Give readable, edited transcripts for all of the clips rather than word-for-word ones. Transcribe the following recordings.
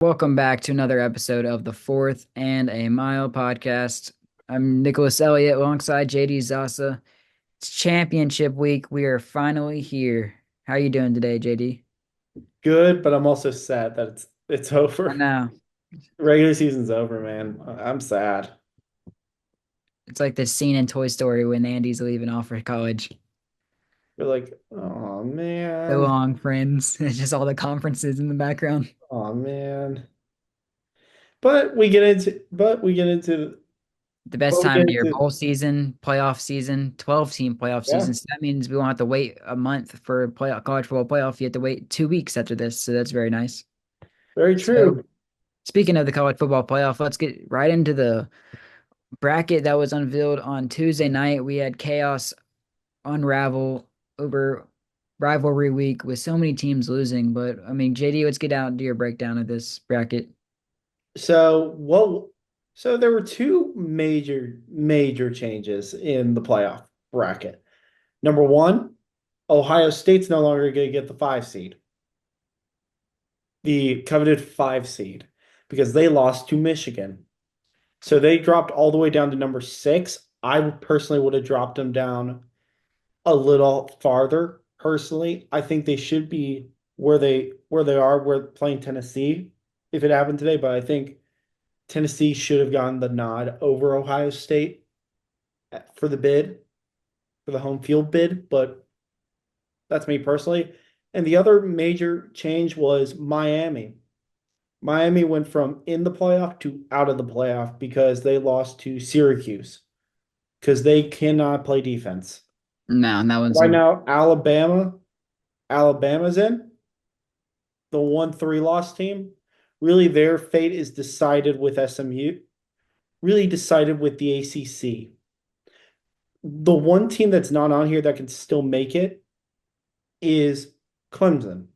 Welcome back to another episode of the Fourth and a Mile podcast. I'm Nicholas Elliott alongside JD Zasa. It's championship week. We are finally here. How are you doing today, JD? Good, but I'm also sad that it's I over. know. Regular season's over, man. I'm sad. It's like the scene in Toy Story when Andy's leaving off for college. We're like, oh So man, long, friends. It's just all the conferences in the background. oh man. But The best but we time get of year, into bowl season, playoff season, 12-team playoff yeah, season. So that means we won't have to wait a month for college football playoff. You have to wait 2 weeks after this. So that's very nice. very So true. speaking of the college football playoff, let's get right into the bracket that was unveiled on Tuesday night. We had chaos unravel over rivalry week with so many teams losing. But I mean, JD, let's get out to your breakdown of this bracket. So so there were two major changes in the playoff bracket. Number one, Ohio State's no longer going to get the 5 seed, the coveted 5 seed, because they lost to Michigan. So they dropped all the way down to number 6. I personally would have dropped them down a little farther. Personally, I think they should be where they are. We're playing Tennessee if it happened today, but I think Tennessee should have gotten the nod over Ohio State for the bid, for the home field bid. But that's me personally. And the other major change was Miami. Miami went from in the playoff to out of the playoff because they lost to Syracuse because they cannot play defense. No, and that one's Right now, Alabama's in the 1-3 loss team. Really, their fate is decided with SMU, really decided with the ACC. The one team that's not on here that can still make it is Clemson,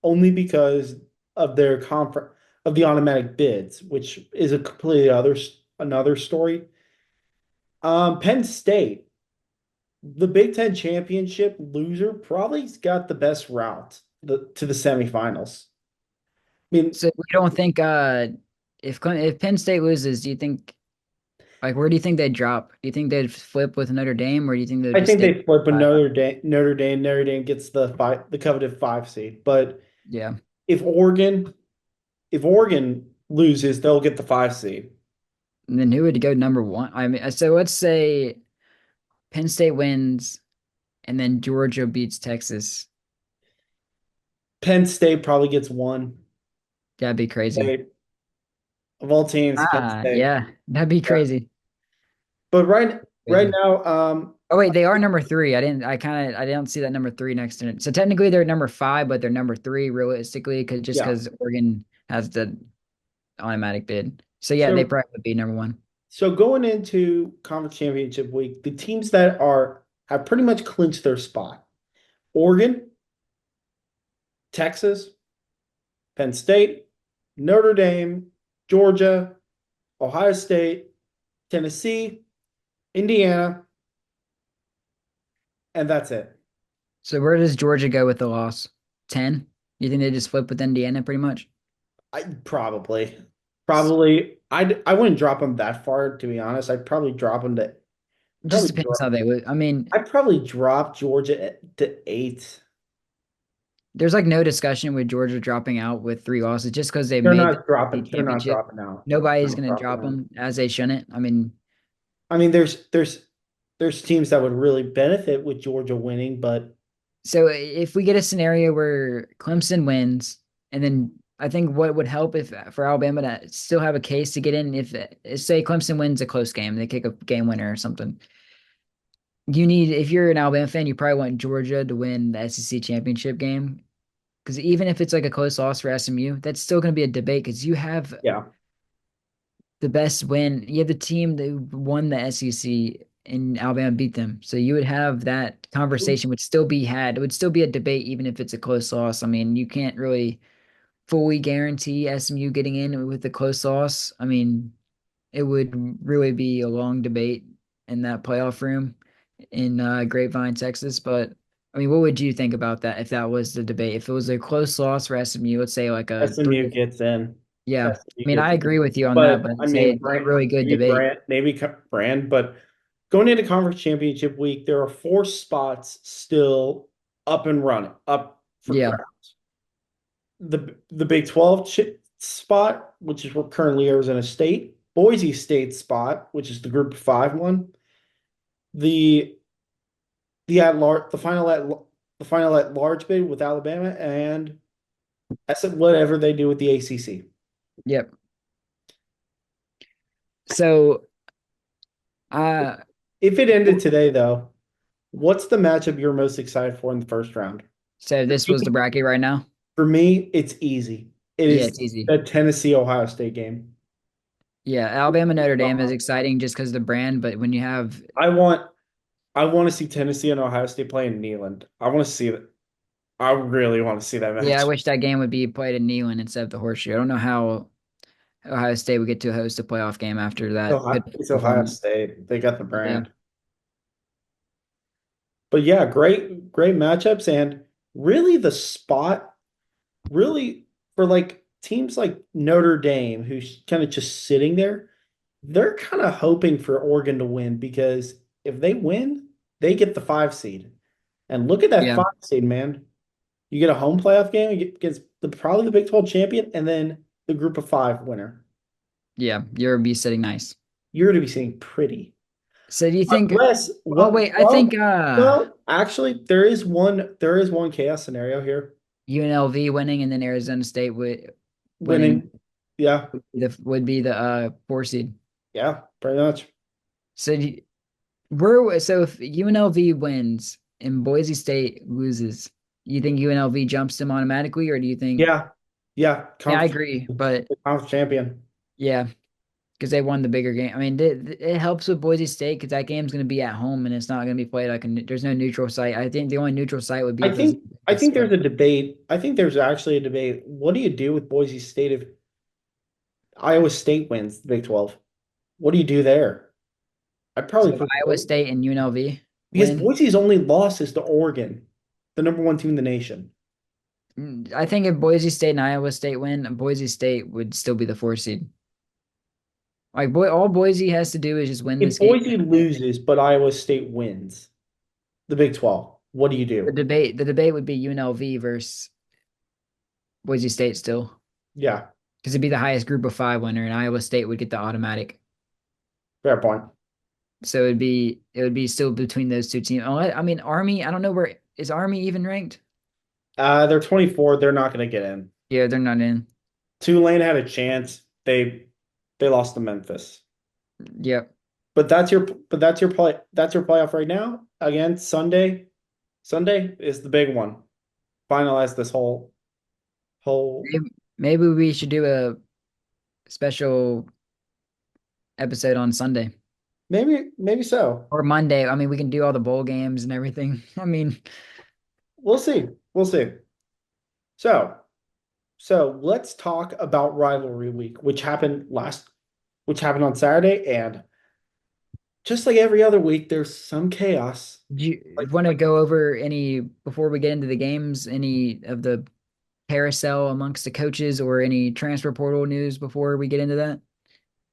only because of their conference of the automatic bids, which is a completely another story. Penn State, the Big Ten championship loser, probably's got the best route to the semifinals. I mean, so we don't think if Penn State loses, do you think like where do you think they'd drop? Do you think they'd flip with Notre Dame, or do you think they'd I just think stay? they flip with Notre Dame gets the coveted 5 seed. But Yeah. if Oregon if Oregon loses, they'll get the 5 seed. And then who would go number one? I mean, so let's say Penn State wins and then Georgia beats Texas. Penn State probably gets one. That'd be crazy. State of all teams, Penn State. Yeah, that'd be Yeah. crazy. But right Crazy. now, Oh wait, they are number three. I didn't see that number three next to it. So technically they're number five, but they're number three realistically, yeah. because Oregon has the automatic bid. So yeah, they So probably would be number one. so going into conference championship week, the teams that are have pretty much clinched their spot. Oregon, Texas, Penn State, Notre Dame, Georgia, Ohio State, Tennessee, Indiana, and that's it. So where does Georgia go with the loss? 10? You think they just flip with Indiana pretty much? I probably I wouldn't drop them that far to be honest. I'd probably drop them to It just probably depends drop how they would. I mean, I'd probably drop Georgia to 8. there's like no discussion with Georgia dropping out with three losses just because they They're made the not dropping. SEC They're not championship. dropping out. They're Nobody's not going to dropping drop out. them as they shouldn't. I mean, I mean, there's teams that would really benefit with Georgia winning, but so if we get a scenario where Clemson wins, and then I think what would help if for Alabama to still have a case to get in, if say Clemson wins a close game, they kick a game winner or something. If you're an Alabama fan, you probably want Georgia to win the SEC championship game. Because even if it's like a close loss for SMU, that's still going to be a debate because you have yeah. the best win. You have the team that won the SEC and Alabama beat them. So you would have that conversation would still be had. It would still be a debate, even if it's a close loss. I mean, you can't really fully guarantee SMU getting in with a close loss. I mean, it would really be a long debate in that playoff room in Grapevine, Texas. But I mean, what would you think about that if that was the debate? If it was a close loss for SMU, let's say like a SMU three. gets in. Yeah. I SMU mean, gets I in. agree with you on that, But but I say mean, it's a really good debate. Brand, but going into conference championship week, there are four spots still up and running, up for Yeah. grabs. The Big 12 spot, which is currently Arizona State, Boise State spot, which is the Group of Five one, the the final at large bid with Alabama, and that's whatever they do with the ACC. Yep. So, uh, If it ended today, though, what's the matchup you're most excited for in the first round? so For this was the me, bracket right now. for me, it's easy. It Yeah, is it's easy. the Tennessee Ohio State game. Yeah, Alabama Notre Dame is exciting just because of the brand, but when you have, I want I want to see Tennessee and Ohio State play in Neyland. I want to see that. I really want to see that yeah, I match. wish that game would be played in Neyland instead of the Horseshoe. I don't know how Ohio State would get to host a playoff game after that Ohio, good it's Ohio performance. State. They got the Yeah, brand. But yeah, great matchups, and really the spot really for like teams like Notre Dame, who's kind of just sitting there, they're kind of hoping for Oregon to win because if they win, they get the 5 seed. And look at that yeah, 5 seed, man. You get a home playoff game against probably the Big 12 champion and then the group of five winner. yeah. You're be sitting nice. You're going to be seeing pretty. So do you think? Unless Oh what wait, I think actually there is one chaos scenario here. UNLV winning and then Arizona State winning Winning. Yeah. would be the 4 seed. Yeah, pretty much. So so if UNLV wins and Boise State loses, you think UNLV jumps them automatically, or do you think? Yeah. Yeah. Yeah, I agree, but Conference champion. yeah, because they won the bigger game. I mean, it helps with Boise State because that game's going to be at home and it's not going to be played like there's no neutral site. I think the only neutral site would be I if it was think I Big think Sky. there's a debate. I think there's actually a debate. What do you do with Boise State if Iowa State wins the Big 12? What do you do there? I'd So probably if put Iowa State and UNLV because win, Boise's only loss is to Oregon, the number one team in the nation. I think if Boise State and Iowa State win, Boise State would still be the 4 seed. Like all Boise has to do is just win If this game. Boise loses but Iowa State wins the Big 12, what do you The do? debate would be UNLV versus Boise State still, Yeah, because it'd be the highest group of five winner, and Iowa State would get the automatic. fair point. So it would be still between those two teams. I mean, Army. I don't know where is Army even ranked. They're 24. They're not going to get in. Yeah, they're not in. Tulane had a chance. They lost to Memphis. Yep. That's your playoff right now. Again, Sunday. Sunday is the big one. Finalize this whole Maybe we should do a special episode on Sunday maybe so. or Monday. I mean, we can do all the bowl games and everything. I mean, We'll see. We'll see. So let's talk about rivalry week, which happened on Saturday, and just like every other week, there's some chaos. do you Like want to go over any before we get into the games? Any of the carousel amongst the coaches or any transfer portal news before we get into that?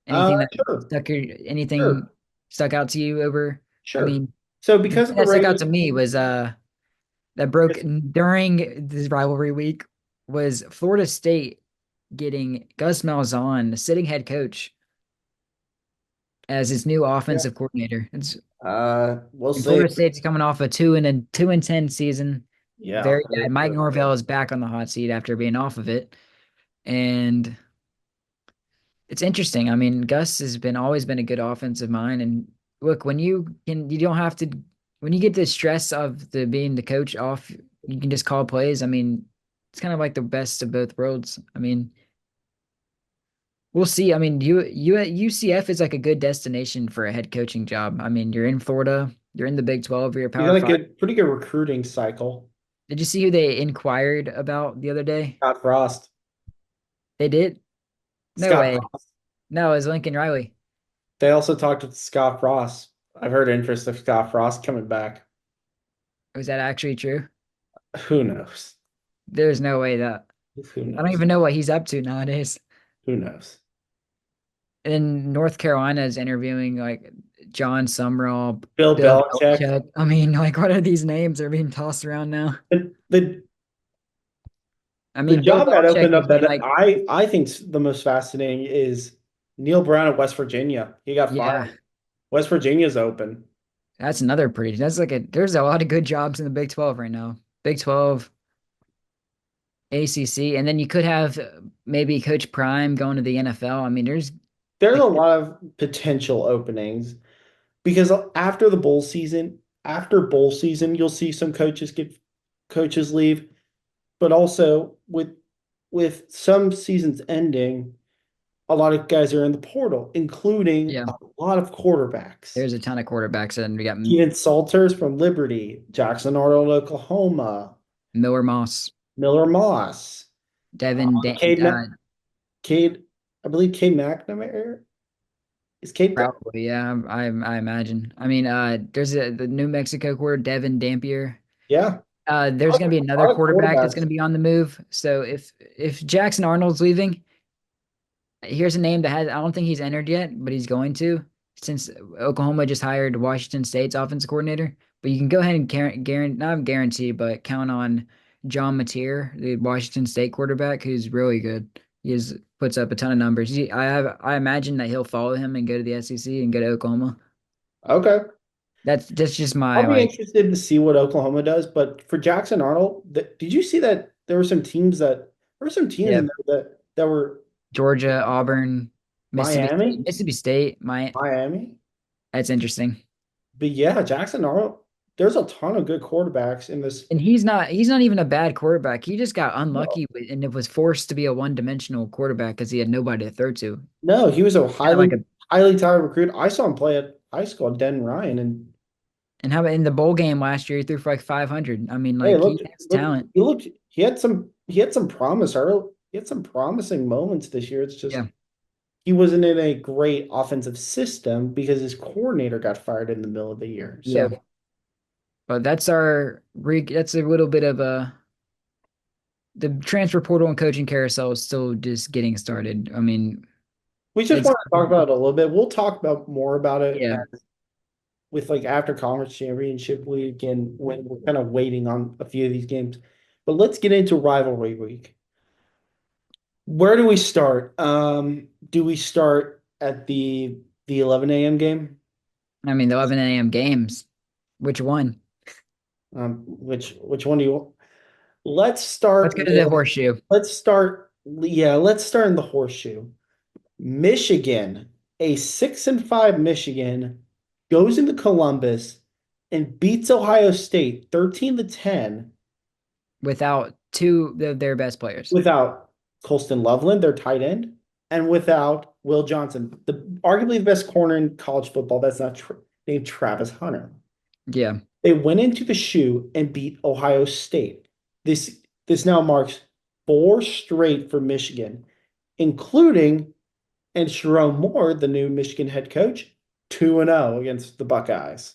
Anything that sure, anything sure, stuck out to you over? I sure. mean, So the because thing of the that stuck out regular, to me was that broke during this rivalry week was Florida State getting Gus Malzahn, the sitting head coach, as his new yeah, offensive coordinator. we'll And see. Florida State's coming off a 2-10 season. Yeah, Very bad. Mike Norvell is back on the hot seat after being off of it. And it's interesting. I mean, Gus has been always been a good offensive mind. And look, you don't have to when you get the stress of the being the coach off, you can just call plays. I mean, it's kind of like the best of both worlds. I mean, we'll see. I mean, UCF is like a good destination for a head coaching job. I mean, you're in Florida, you're in the Big 12, you're a you Power got a Five. pretty good recruiting cycle. Did you see who they inquired about the other day? Scott Frost. They did? No Scott way. Frost. No, it was Lincoln Riley. They also talked to Scott Frost. I've heard interest of Scott Frost coming back. Was that actually true? Who knows? There's no way that Who I don't knows? even know what he's up to nowadays. Who knows? And North Carolina is interviewing like John Summerall, Bill Bill Belichick. Belichick. I mean, like, what are these names that are being tossed around now? The I the mean, Bill job that Belichick opened has up been that like, I think's the most fascinating is Neil Brown at West Virginia. He got yeah, fired. West Virginia's open. that's another pretty. That's like there's a lot of good jobs in the Big 12 right now. Big 12, ACC, and then you could have maybe Coach Prime going to the NFL. I mean, there's There's a like, lot of potential openings because after the bowl season, after bowl season, you'll see some coaches leave, but also with some seasons ending, a lot of guys are in the portal, including yeah, a lot of quarterbacks. there's a ton of quarterbacks, and we got Keaton Salters from Liberty, Jackson Arnold, Oklahoma, Miller Moss, Miller Moss, Devin, Cade, Cade, I believe Cade McNamara. Is Cade back? probably, yeah, I imagine. I mean, there's the New Mexico quarter, Devin Dampier. Yeah. There's going to be A another lot of quarterback that's going quarterbacks. to be on the move. So if Jackson Arnold's leaving, here's a name that has I don't think he's entered yet, but he's going to since Oklahoma just hired Washington State's offensive coordinator. But you can go ahead and guarantee not guarantee, but count on John Mateer, the Washington State quarterback, who's really good. Puts up a ton of numbers. I imagine that he'll follow him and go to the SEC and go to Oklahoma. Okay. That's just my I'll be like interested to see what Oklahoma does. But for Jackson Arnold, did you see that there were some teams yeah in there that were Georgia, Auburn, Miami, Mississippi State. Miami. That's interesting. But yeah, Jackson Arnold, there's a ton of good quarterbacks in this. And he's not even a bad quarterback. He just got No, unlucky and it was forced to be a one-dimensional quarterback because he had nobody to throw to. no, he was a Kind of like highly touted recruit. I saw him play at high school at Den Ryan, and and how about in the bowl game last year, he threw for like 500. I mean, hey, like he has talent. he had some promise early. He had some promising moments this year. It's just Yeah. he wasn't in a great offensive system because his coordinator got fired in the middle of the year. Yeah. So But that's a little bit of the transfer portal and coaching carousel is still just getting started. I mean, we just it's want to talk about it a little bit. We'll talk about more about it yeah. with like after conference championship week and when we're kind of waiting on a few of these games. But let's get into rivalry week. Where do we start? Do we start at the 11 a.m. game? I mean, the 11 a.m. games. Which one? Which one do you Let's go to the horseshoe let's start in the horseshoe. Michigan, a 6-5 Michigan goes into Columbus and beats Ohio State 13-10 without two of their best players. without Colston Loveland, their tight end, and without Will Johnson, the arguably the best corner in college football that's not named Travis Hunter. Yeah. They went into the shoe and beat Ohio State. This now marks four straight for Michigan, including and Sharon Moore, the new Michigan head coach, 2-0 against the Buckeyes.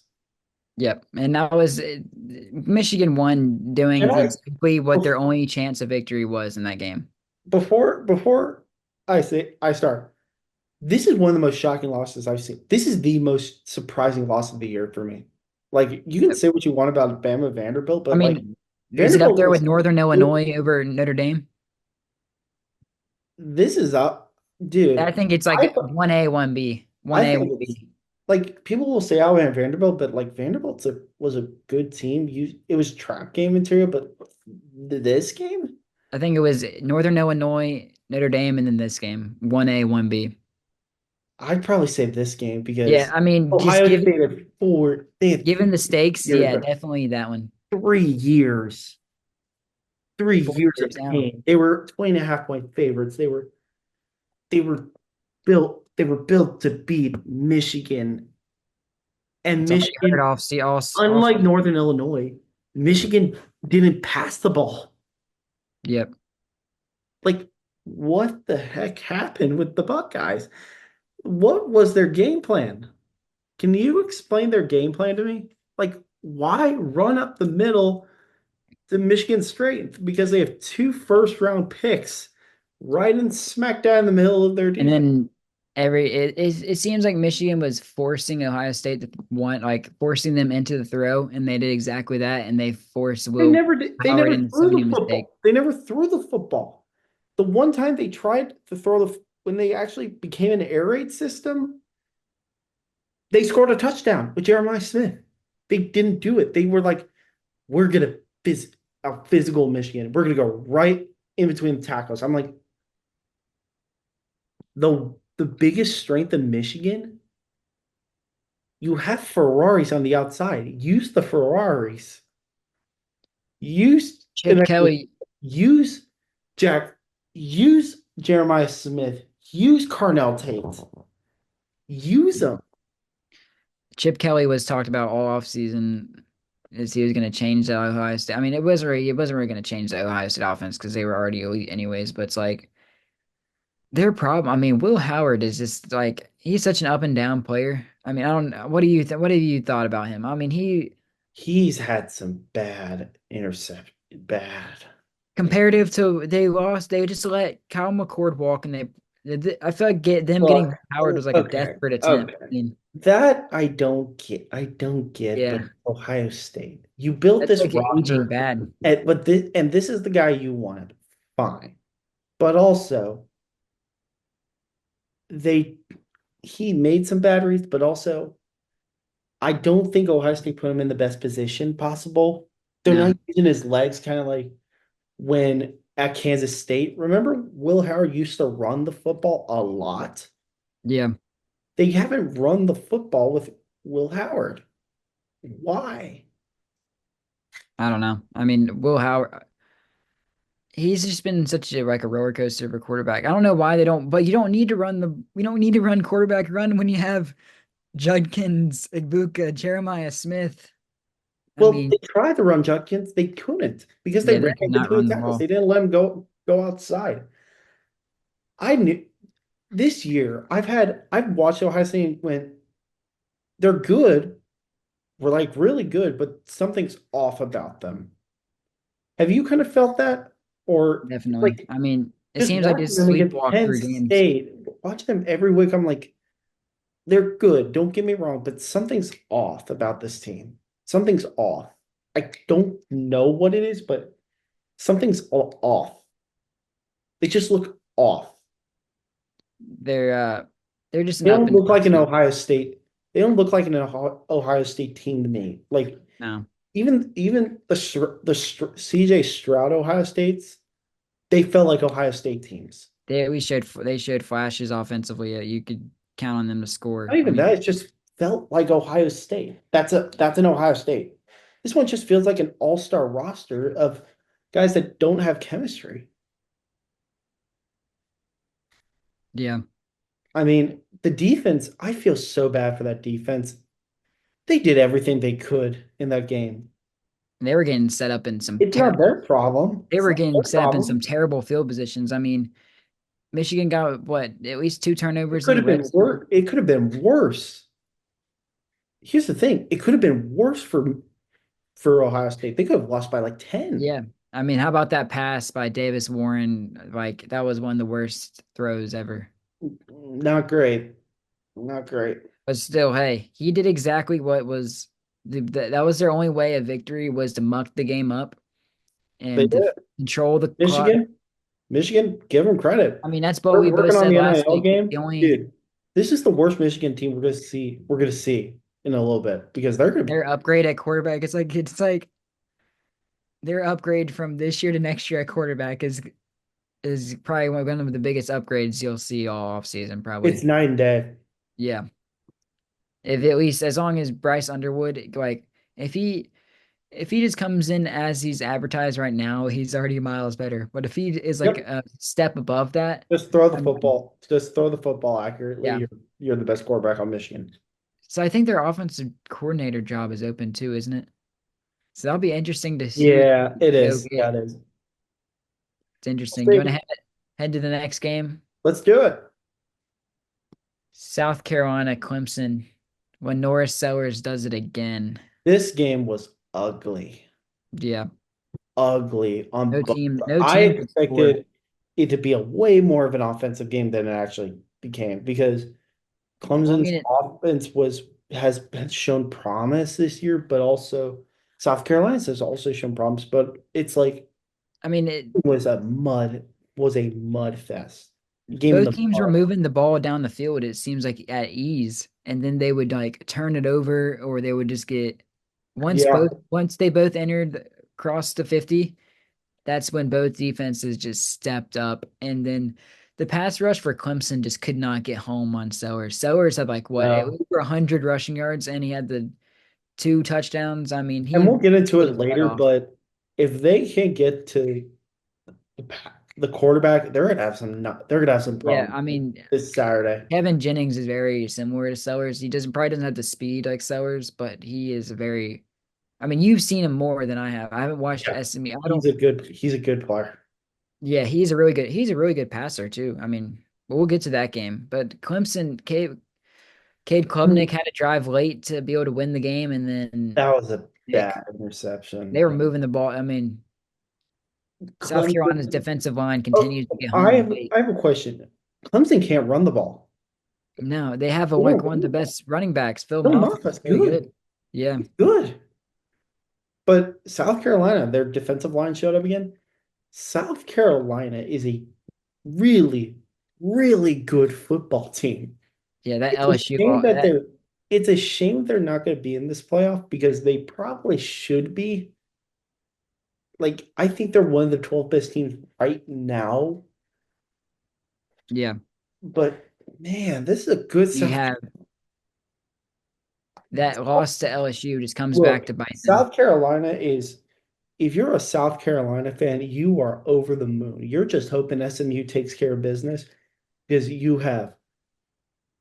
Yep. And that was Michigan won doing And exactly what their only chance of victory was in that game. before I start, this is one of the most shocking losses I've seen. This is the most surprising loss of the year for me. Like you can Yep. say what you want about Bama Vanderbilt, I but like mean, is it up Vanderbilt there with was Northern Illinois over Notre Dame? this is up, I dude. think it's I like 1A, 1B, I 1A, think it's 1B. like people will say Alabama Vanderbilt, but like was a good team. It was trap game material, but this game, I think it was Northern Illinois, Notre Dame, and then this game, 1A, 1B. I'd probably say this game Yeah, because I mean, just Ohio State had they had given the stakes, 4 years yeah, of definitely that one. 3 years, three Four years of years now. pain. They were 20.5 point favorites. They were built to beat Michigan. And It's all you heard Michigan, all unlike Northern Illinois, Michigan didn't pass the ball. yep. Like, what the heck happened with the Buckeyes? What was their game plan? Can you explain their game plan to me? Like, Why run up the middle to Michigan State? Because they have two first round picks right in smack down in the middle of their And defense. then it seems like Michigan was forcing Ohio State to want like forcing them into the throw, and they did exactly that, and they forced Will They Howard never into so threw many the mistakes. football. They never threw the football. The one time they tried to throw when they actually became an air raid system, they scored a touchdown with Jeremiah Smith. They didn't do it. They were like, we're gonna a physical Michigan. We're gonna go right in between the tackles. I'm like, the biggest strength of Michigan, you have Ferraris on the outside. Use the Ferraris. Use Chip Kelly, use Jack. Use Jeremiah Smith. Use Carnell Tate. Use them. Chip Kelly was talked about all off season is he was going to change the Ohio State. I mean, it wasn't really going to change the Ohio State offense because they were already elite anyways. But it's like their problem. I mean, Will Howard is just like he's such an up and down player. I mean, I don't. What have you thought about him? I mean, he He's had some bad intercept. Bad. comparative to they lost, they just let Kyle McCord walk, and I feel like them getting Look, Howard was like a okay, desperate attempt. I okay. mean, That I don't get. I don't get, but yeah, Ohio State. You built that's this like aging roster, bad. and this is the guy you wanted. Fine. But also, they he made some bad reads, but also I don't think Ohio State put him in the best position possible. They're No, not using his legs kind of like when at Kansas State. Remember, Will Howard used to run the football a lot. yeah, They haven't run the football with Will Howard. Why? I don't know. I mean, Will Howard, he's just been such a like a roller coaster of a quarterback. I don't know why they don't, but you don't need to run the we don't need to run quarterback run when you have Judkins, Igbuka, Jeremiah Smith. I Well, mean, they tried to run Judkins. They couldn't because they yeah, ran they could in not between run the the tackles. They ball. didn't let him go outside. I knew this year I've watched Ohio State when they're good. We're like really good, but something's off about them. Have you kind of felt that? Or Definitely. like I mean, it just seems like they watching them against sleepwalk Penn through games. State, watching them every week, I'm like, they're good. Don't get me wrong, but something's off about this team. Something's off. I don't know what it is, but something's off. They just look off. They're uh they're just an They up don't and look down like an team. Ohio State. They don't look like an Ohio State team to me. Like No. even CJ Stroud Ohio States, they felt like Ohio State teams. They showed flashes offensively. You could count on them to Not score. I even mean, that, it just felt like Ohio State. That's an Ohio State. This one just feels like an all-star roster of guys that don't have chemistry. yeah. I mean, the defense, I feel so bad for that defense. They did everything they could in that game. They were getting set up in some It's not terrible their problem. they It's were not getting their set up in problem. some terrible field positions. I mean, Michigan got what, at least two It turnovers in could the have red been zone. worse. It could have been worse. Here's the thing. It could have been worse for Ohio State. They could have lost by like 10. Yeah. I mean, how about that pass by Davis Warren? Like that was one of the worst throws ever. Not great. Not great. But still, hey, he did exactly what was that was their only way of victory was to muck the game up They and to did. control the clock. Michigan, Michigan, give them credit. I mean, that's what We're we both working on said the last NIL week. game. The only Dude, this is the worst Michigan team we're gonna see. We're gonna see in a little bit because they're gonna be their upgrade at quarterback, it's like their upgrade from this year to next year at quarterback is probably one of the biggest upgrades you'll see all off season, it's probably. night and day. Yeah. If at least as long as Bryce Underwood, like if he just comes in as he's advertised right now, he's already miles better. But if he is like Yep. a step above that, Just throw the I mean, football. Just throw the football accurately. yeah. You're the best quarterback on Michigan. So I think their offensive coordinator job is open too, isn't it? So that'll be interesting to see who Yeah, it they go is. get. That is. It's interesting. You want to See. head to the next game? Let's do it. South Carolina, Clemson. When Norris Sellers does it again. This game was ugly, Yeah. ugly on both. No I team could score. expected it to be a way more of an offensive game than it actually became because Well, I Clemson's mean, offense has shown promise this year, but also South Carolina's has also shown promise. But it's like I mean, it, it was a mud fest. Game in both the teams were mud. moving the ball down the field, it seems like at ease, and then they would like turn it over, or they would just get Yeah, once they both entered across the 50, that's when both defenses just stepped up. And then the pass rush for Clemson just could not get home on Sellers. Sellers had like what, no. over 100 rushing yards, and he had the two touchdowns. I mean, And he we'll get into played it his butt later, off. but if they can't get to the quarterback, they're gonna have some Yeah, problems I mean, this Saturday. Kevin Jennings is very similar to Sellers. He doesn't probably doesn't have the speed like Sellers, but he is a very. I mean, you've seen him more than I have. I haven't watched Yeah, SME. I don't. he's a good player. Yeah, he's a really good passer too. I mean, we'll get to that game. But Cade Klubnik had to drive late to be able to win the game, and then That was a Nick, bad interception. they were moving the ball. I mean, South Carolina's Clemson. defensive line Oh, continues to get home late. I have a question. Clemson can't run the ball. No, they have They like don't one run of the the ball. best running backs. Phil Phil Mafah is Maffa's really good. good. Yeah, He's good. But South Carolina, their defensive line showed up again. South Carolina is a really, really good football team. yeah, that It's a LSU, shame that that it's a shame they're not going to be in this playoff because they probably should be. Like, I think they're one of the 12 best teams right now. yeah, But man, this is a good you South. have that loss to LSU just comes back Look, to bite them. South Carolina is, if you're a South Carolina fan, you are over the moon. You're just hoping SMU takes care of business because you have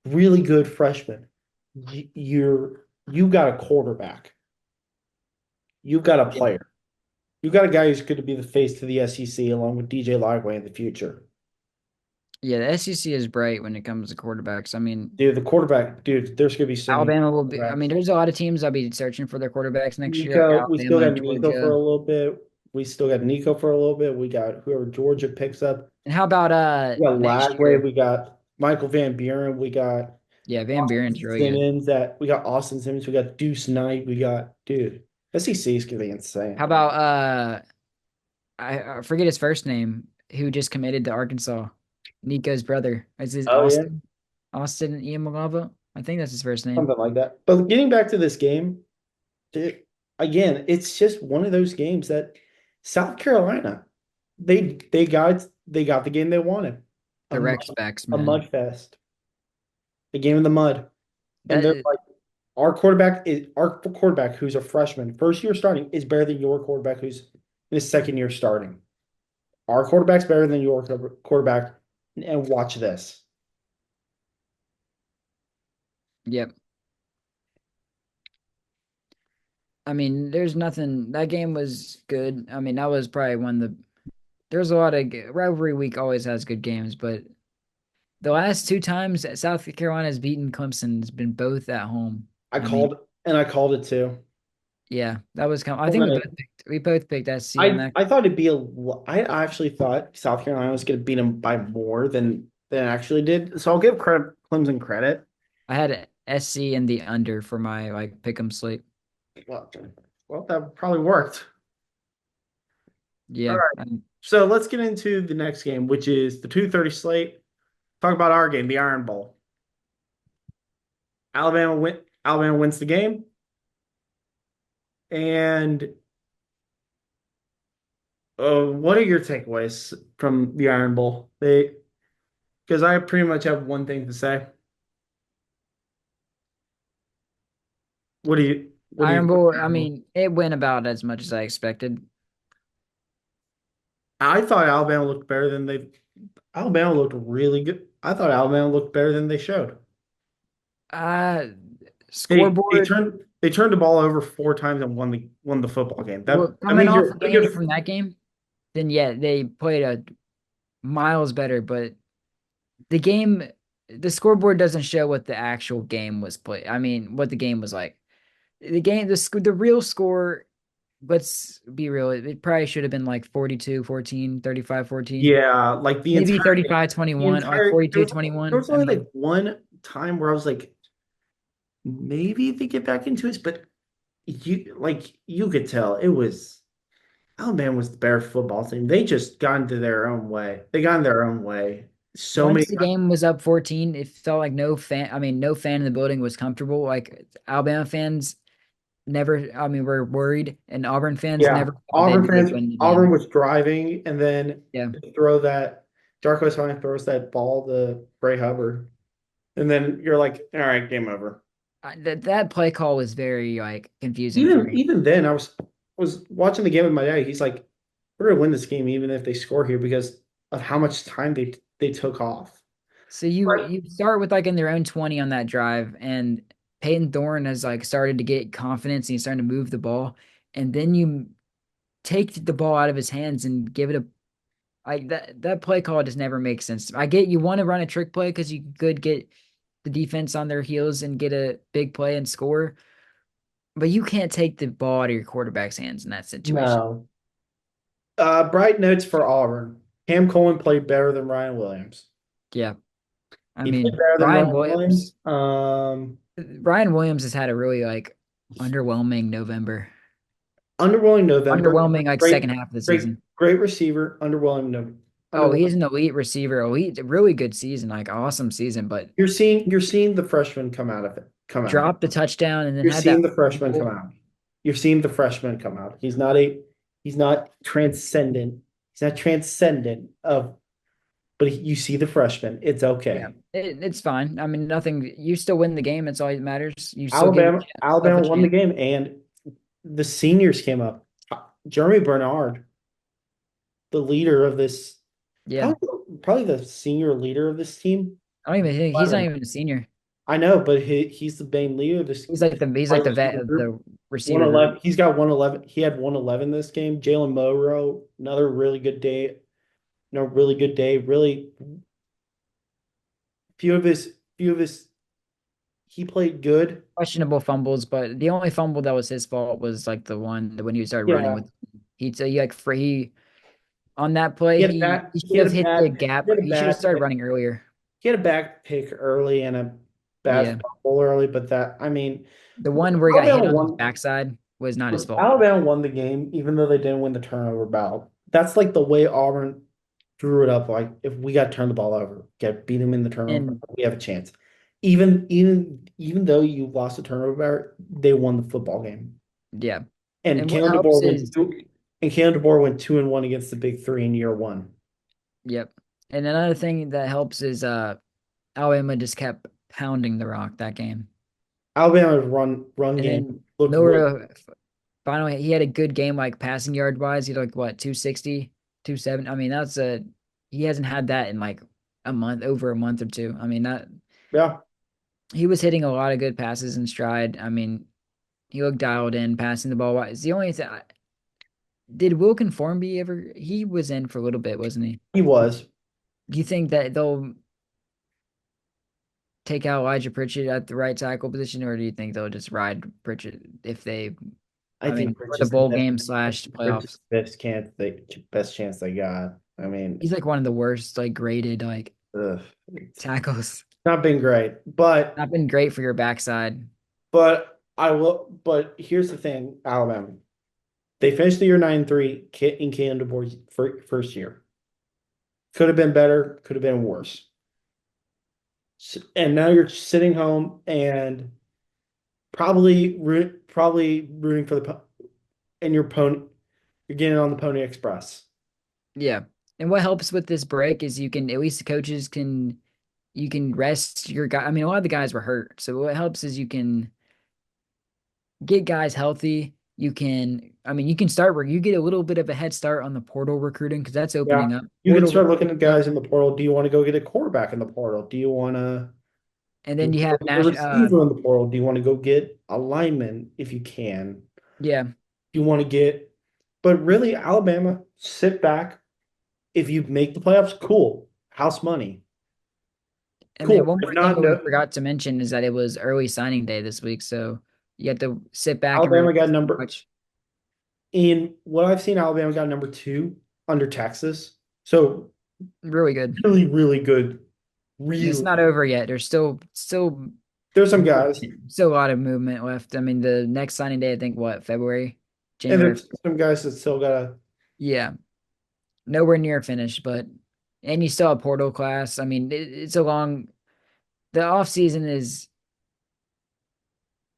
really good freshmen. You got a quarterback. You've got a Yeah, player. You got a guy who's going to be the face to the SEC along with DJ Liveway in the future. yeah, the SEC is bright when it comes to quarterbacks. I mean, Dude, the quarterback, dude, there's going to be so many Alabama will be. I quarterbacks. mean, there's a lot of teams that'll be searching for their quarterbacks next year, like Nico, we still Alabama, got Nico for Georgia. a little bit. We still got Nico for a little bit. We got whoever Georgia picks up. And how about We got next Lagway. year? We got Michael Van Buren. We got Yeah, Van Buren's Austin really good. Simmons. We got Austin Simmons. We got Deuce Knight. We got dude. SEC is gonna be How insane. about I forget his first name, who just committed to Arkansas. Nico's brother. Is his Oh yeah, Austin Iamalava? I think that's his first name. something like that. But getting back to this game, dude, again, it's just one of those games that South Carolina, they got the game they wanted. A The mud, Rex backs, a man. mud fest, a game in the mud. And they're That like, our quarterback who's a freshman, first year starting, is better than your quarterback who's in his second year starting. Our quarterback's better than your quarterback. And watch this. yep. I mean, there's nothing. That game was good. I mean, that was probably one of the. There's a lot of rivalry week always has good games, but the last two times that South Carolina has beaten Clemson has been both at home. I I mean, called I called it too. yeah, that was kind. I think Well, we both picked SC on that. I thought it'd be I actually thought South Carolina was going to beat them by more than it actually did. So I'll give Clemson credit. I had SC in the under for my like pick 'em slate. Well, well, that probably worked. All Yeah, right. So let's get into the next game, which is the 2:30 slate. Talk about our game, the Iron Bowl. Alabama wins the game. And what are your takeaways from the Iron Bowl? They Because I pretty much have one thing to say. What do you Iron think? Bowl. I mean, it went about as much as I expected. I thought Alabama looked really good. I thought Alabama looked better than they showed. Uh Scoreboard. They turned the ball over four times and won the football game. Well, That coming means off a you're game from that game, then yeah, they played a miles better. But the game, the scoreboard doesn't show what the actual game was played. I mean, what the game was like. the real score, let's be real, it probably should have been like 42-14, 35-14, Yeah, like the maybe entire game, the 35-21, or like entire there was, there 42-21. was I only like mean, one time where I was like, maybe they get back into it, but you could tell it was Alabama was the better football team. They just got into their own way. They got in their own way so many once the times. game was up 14, it felt like no fan in the building was comfortable. Like Alabama fans never, I mean, were worried, and Auburn fans Yeah, never thought they'd win the Auburn game. was driving, and then Yeah. they throw that Darko Sonic throws that ball to Bray Hubbard, and then you're like, all right, game over. That play call was very like confusing for me. Even then, I was watching the game with my dad. He's like, "We're gonna win this game even if they score here because of how much time they took off." So you Right. you start with like in their own 20 on that drive, and Peyton Thorne has like started to get confidence and he's starting to move the ball, and then you take the ball out of his hands and give it a like that play call just never makes sense. I get you want to run a trick play because you could get the defense on their heels and get a big play and score, but you can't take the ball out of your quarterback's hands in that situation. No. Bright notes for Auburn. Cam Coleman played better than Ryan Williams. Yeah. I He played mean, better than Ryan Williams. Ryan Williams has had a really like underwhelming November. Underwhelming November. Underwhelming like Great, second half of the great, season. great receiver. Underwhelming. No, Oh, underwhelming. he's an elite receiver. Elite, really good season, like awesome season, but You're seeing the freshman come out of it. Come out. dropped the touchdown and then You're had that seeing the freshman come fumble. out. You're seeing the freshman come out. He's not transcendent. He's not transcendent of, but you see the freshman. It's Yeah, okay. it's fine. I mean, nothing. You still win the game. That's all that matters. You still give yourself Alabama a won the chance. game, and the seniors came up. Jeremy Bernard, the leader of this, Yeah, probably the senior leader of this team. I don't even think he's not even a senior. I know, but he's the main leader of this He's like wide the vet receiver of group. the receiver group. 111. He's got 111. He had 111 this game. Jalen Monroe, another really good day. No, really good day. Really few of his he played good. Questionable fumbles, but the only fumble that was his fault was like the one when he started running Yeah. with. He like free on that play. He had a He bad should he had have a hit the bad gap. he had a He should have bad started running earlier. he had a back pick early and a bad Yeah, fumble early, but that I mean the one where he got hit Alabama on his won backside was not his fault. Alabama won the game even though they didn't win the turnover battle. That's like the way Auburn drew it up. Like if we got to turn the ball over, get beat them in the turnover, And we have a chance. Even though you lost the turnover battle, they won the football game. yeah, And and what Kalen helps DeBoer went is two, and Kalen DeBoer went 2-1 against the Big Three in year one. yep. And another thing that helps is Alabama just kept pounding the rock that game. Alabama's run And game then looked really Miller finally he had a good game like passing yard wise. He had like what 260, 270. I mean, he hasn't had that in like a month, over a month or two. I mean, that yeah. he was hitting a lot of good passes in stride. I mean, he looked dialed in, passing the ball wise. It's the only thing. Did Wilkin Formby ever? He was in for a little bit, wasn't he? He was. Do you think that they'll take out Elijah Pritchett at the right tackle position, or do you think they'll just ride Pritchett if they, I I mean, think for the Pritchett's the bowl best. game I slash think Pritchett's playoffs? the best chance they got. I mean, He's like one of the worst, like graded like ugh, it's tackles. not been great, but Not been great for your backside. I will. But here's the thing, Alabama. They finished the year 9-3 in Kalen DeBoer's first year. Could have been better. Could have been worse. And now you're sitting home and probably rooting for and your pony. You're getting on the Pony Express. Yeah. And what helps with this break is you can at least the coaches can you can rest your guy. I mean, a lot of the guys were hurt, so what helps is you can get guys healthy. You can, I mean, you can start where you get a little bit of a head start on the portal recruiting because that's Yeah. opening up. You can Portal start looking at recruiting up, guys in the portal. Do you want to go get a quarterback in the portal? and Do you then you want have to go get a national. receiver in the portal? Do you want to go get a lineman if you can? Yeah, You want to get, but really, Alabama, sit back. If you make the playoffs, cool. House money. and then Cool. one If more thing not, that we no. forgot to mention is that it was early signing day this week, so You have to sit back and Alabama got relax, number watch. in what I've seen, Alabama got number two under Texas. So Really good. really, really good. And it's Really, not over yet. There's still there's some guys, still a lot of movement left. I mean, the next signing day, I think, what, February, and January? there's some guys that still gotta. Yeah, nowhere near finished, but and you still have portal class. I mean, it's a long. The off season is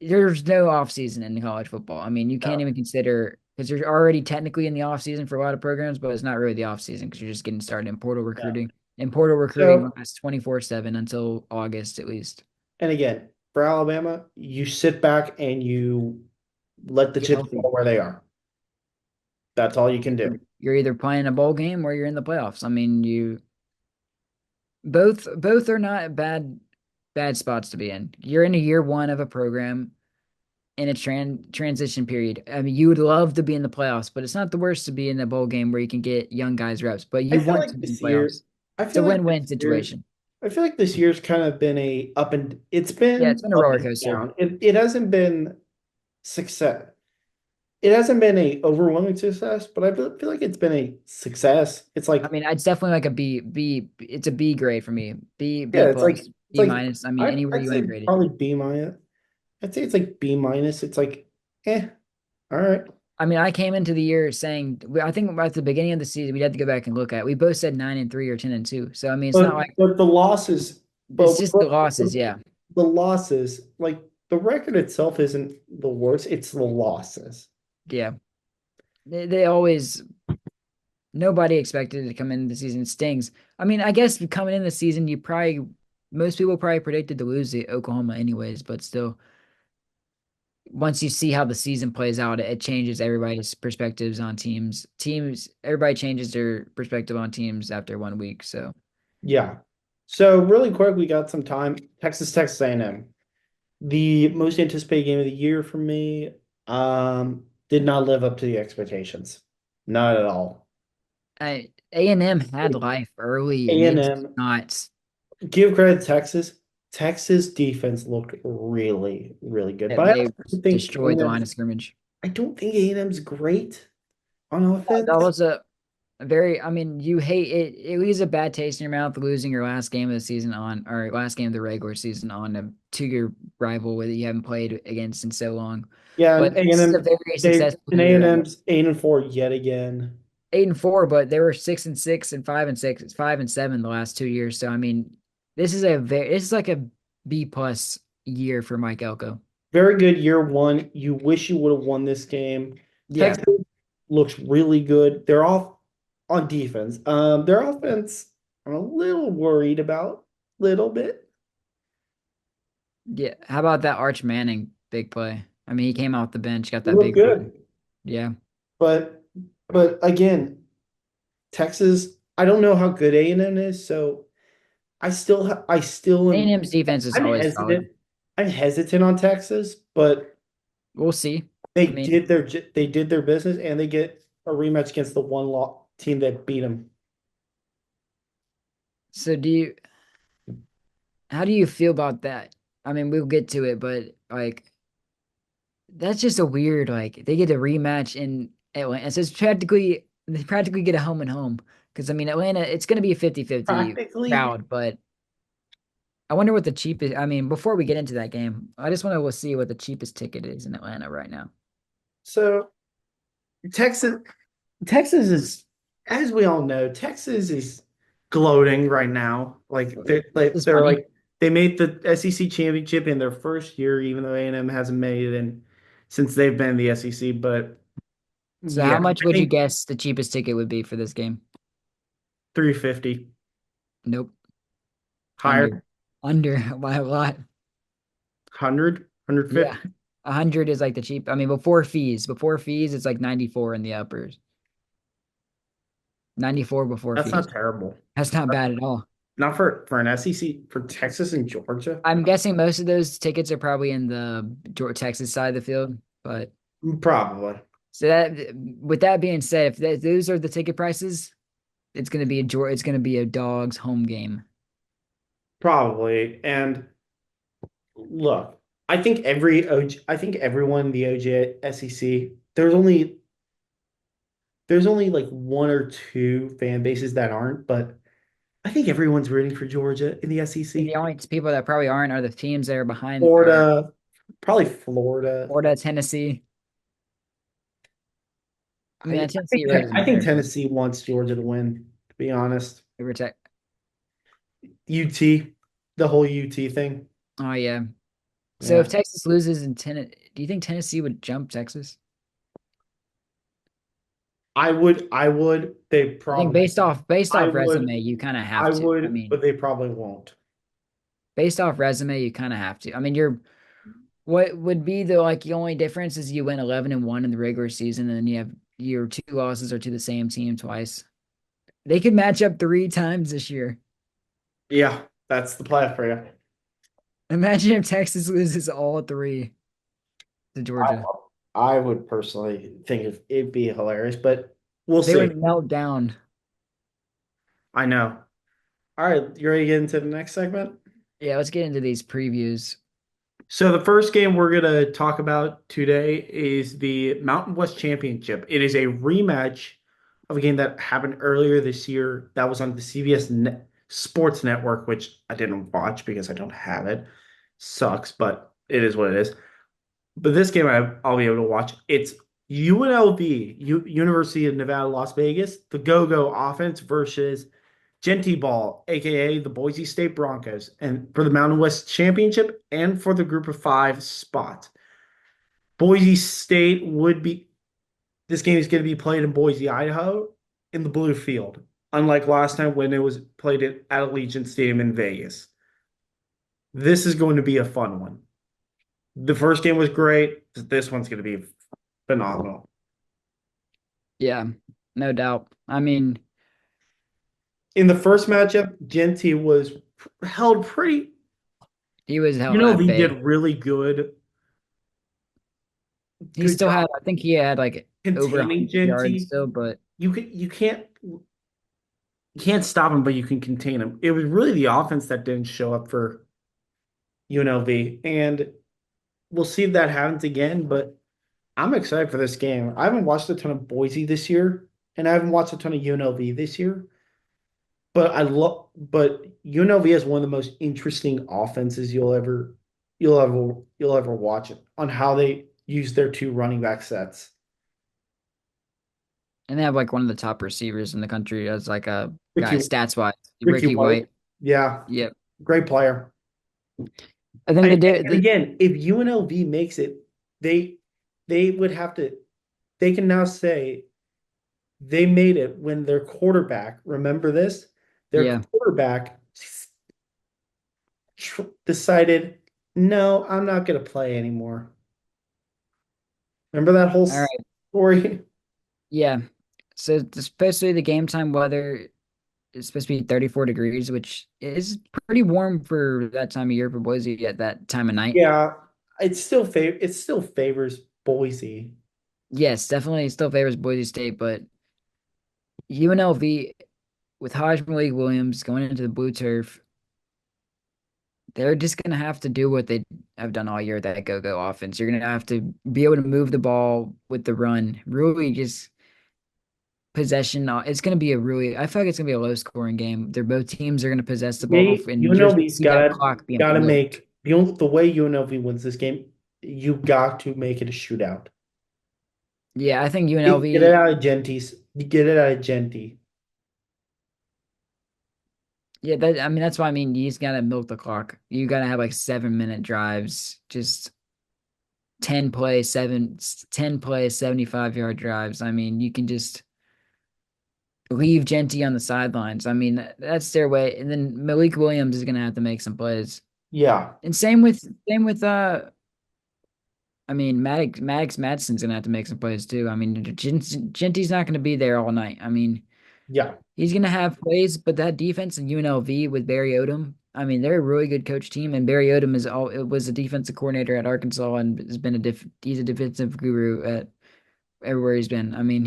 there's no off season in college football. I mean, you can't even consider because you're already technically in the off season for a lot of programs, but it's not really the off season because you're just getting started in portal Yeah. recruiting. And portal recruiting So, lasts 24/7 until August at least. and again, for Alabama, you sit back and you let the Get chips healthy. fall where they are. That's all you can do. You're either playing a bowl game or you're in the playoffs. I mean, you both are not bad spots to be in. You're in a year one of a program in a transition period. I mean, you would love to be in the playoffs, but it's not the worst to be in a bowl game where you can get young guys reps. But I you feel want to like be in this year, playoffs. I It's a feel like win-win this year, situation. I feel like this year's kind of been a up and it's Yeah, it's been been a up roller and coaster. down. It hasn't been success. It hasn't been a overwhelming success, but I feel like it's been a success. It's I like mean, it's definitely like a B. It's a B grade for me. B yeah, it's like plus, it's B like minus. I mean, anywhere I'd you want say to grade it. probably B minus. I'd say it's like B minus. It's like all right. I mean, I came into the year saying I think at the beginning of the season we'd have to go back and look at. We both said 9-3 or 10-2. So I mean, it's not like But the losses, it's just the losses. Yeah, the losses, like the record itself isn't the worst. It's the losses. yeah. They always nobody expected it to come in the season. It stings. I mean, I guess coming in the season, you probably most people probably predicted to lose to Oklahoma anyways, but still, once you see how the season plays out, it changes everybody's perspectives on teams. Everybody changes their perspective on teams after 1 week. So Yeah. So really quick, we got some time. Texas A&M. The most anticipated game of the year for me, did not live up to the expectations. Not at all. A&M had life early, and they did A&M, not. give credit to Texas. Texas defense looked really, really good. But I They also think destroyed the line A&M's, of scrimmage. I don't think A&M's great on That offense. was a very. I mean, you hate it. It leaves a bad taste in your mouth losing your last game of the season on, or last game of the regular season on a two-year rival that you haven't played against in so long. Yeah, But and this is a A&M, very they successful and year. A&M's 8-4 yet again. 8-4, but they were 6-6 and 5-6. It's 5-7 the last 2 years. So I mean, this is like a B plus year for Mike Elko. Very good year one. You wish you would have won this game. Yeah, Texas looks really good. They're off on defense. Their offense, I'm a little worried about, little bit. yeah. How about that Arch Manning big play? I mean, he came off the bench, got They that look big run. good. Yeah. But again, Texas, I don't know how good A&M is, so I still am A&M's defense is I'm always solid. hesitant. I'm hesitant on Texas, but We'll see. they I mean, did their business and they get a rematch against the one law team that beat them. so how do you feel about that? I mean, we'll get to it, but like that's just a weird like they get a rematch in Atlanta. So it's practically they practically get a home and home. Because I mean Atlanta, it's gonna be a 50-50 Practically. crowd, but I wonder what the cheapest I mean, before we get into that game, I just want to see what the cheapest ticket is in Atlanta right now. So Texas Texas is, as we all know, Texas is gloating right now. Like It's they're funny. like they made the SEC championship in their first year, even though A&M hasn't made it in since they've been in the SEC. But So how yeah, much I would you think guess the cheapest ticket would be for this game? 350 Nope. higher, Under. Under by a lot. 100, Yeah. 150. 100 is like the cheap. I mean, before fees. Before fees, it's like 94 in the uppers. 94 before That's not fees. terrible. That's not bad at all. Not for an SEC for Texas and Georgia. I'm guessing most of those tickets are probably in the Texas side of the field. But Probably. so that with that being said, if those are the ticket prices, it's gonna be a dog's home game. Probably. And look, I think everyone in the OJ SEC, there's only like one or two fan bases that aren't, but I think everyone's rooting for Georgia in the I think SEC. the only people that probably aren't are the teams that are behind are Florida, probably Florida. Florida, Tennessee. I mean, Tennessee really I doesn't think matter, but Tennessee wants Georgia to win, to be honest. over Tech. UT, the whole UT thing. Oh yeah. So if Yeah. Texas loses in do you think Tennessee would jump Texas? I would. They I think probably, based I off would, resume, you kind of I have to. I would, mean, but they probably won't. based off resume, you kind of have to. I mean, you're what would be the only difference is you win 11-1 in the regular season, and then you have your two losses are to the same team twice. They could match up three times this year. Yeah, that's the playoff for you. Imagine if Texas loses all three to Georgia. I would personally think it'd be hilarious, but we'll They see. would melt down. I know. All right, you ready to get into the next segment? Yeah, let's get into these previews. So the first game we're gonna talk about today is the Mountain West Championship. It is a rematch of a game that happened earlier this year that was on the Sports Network, which I didn't watch because I don't have it. Sucks, but it is what it is. But this game I'll be able to watch. It's UNLV, University of Nevada, Las Vegas, the Go-Go offense versus Genty Ball, aka the Boise State Broncos, and for the Mountain West Championship and for the Group of Five spot. Boise State would be this game is going to be played in Boise, Idaho, in the blue field, unlike last time when it was played at Allegiant Stadium in Vegas. This is going to be a fun one. The first game was great. This one's going to be phenomenal. Yeah, no doubt. I mean, In the first matchup, Genty was held pretty. he was held at UNLV bay. did really good, He good still job had, I think he had like over containing 100 yards Genty. still, but You can't stop him, but you can contain him. It was really the offense that didn't show up for UNLV, and we'll see if that happens again. But I'm excited for this game. I haven't watched a ton of Boise this year, and I haven't watched a ton of UNLV this year. But UNLV is one of the most interesting offenses you'll ever watch on how they use their two running back sets. and they have like one of the top receivers in the country as like a guy Ricky stats wise, Ricky Ricky White, White. yeah, Yep. great player. I think And, and again, if UNLV makes it, they they would have to. They can now say they made it when their quarterback. Remember this? Their yeah. quarterback decided, no, I'm not going to play anymore. Remember that whole All right. story? Yeah. So it's supposed to be the game time weather is supposed to be 34 degrees, which is pretty warm for that time of year for Boise at that time of night. Yeah, it still favors Boise. Yes, definitely still favors Boise State, but UNLV with Hodge Malik Williams going into the blue turf, they're just gonna have to do what they have done all year, that go-go offense. You're gonna have to be able to move the ball with the run. Really just possession. It's gonna be a really I feel like it's gonna be a low scoring game. They're both teams are gonna possess the ball and you're gonna UNLV's see that clock being gotta milked. make the way UNLV wins this game. You got to make it a shootout. Yeah, I think Get it UNLV. out of Genty's. Get it out of Genty. Yeah, that I mean that's why I mean you just gotta milk the clock. You gotta have like 7 minute drives, just 10 plays, 75-yard drives. I mean, you can just leave Genty on the sidelines. I mean, that's their way. And then Malik Williams is gonna have to make some plays. Yeah, And same with I mean Maddox Madsen's gonna have to make some plays too. I mean Genty's not gonna be there all night. I mean, yeah, he's gonna have plays, but that defense in UNLV with Barry Odom, I mean, they're a really good coach team, and Barry Odom was a defensive coordinator at Arkansas and has been he's a defensive guru at everywhere he's been. I mean,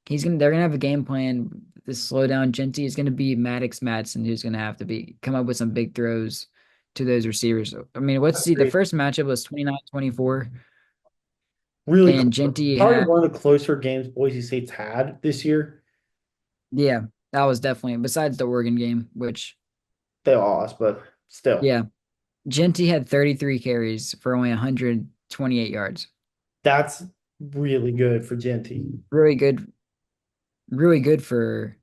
he's gonna they're gonna have a game plan to slow down Genty. Is gonna be Maddox Madsen who's gonna have to be come up with some big throws to those receivers. I mean, let's see. The Agreed. first matchup was 29-24, Really and close. Genty Probably had, one of the closer games Boise State's had this year. yeah, that was definitely, besides the Oregon game, which, They lost, but still, yeah, Genty had 33 carries for only 128 yards. that's really good for Genty. Really good, really good for,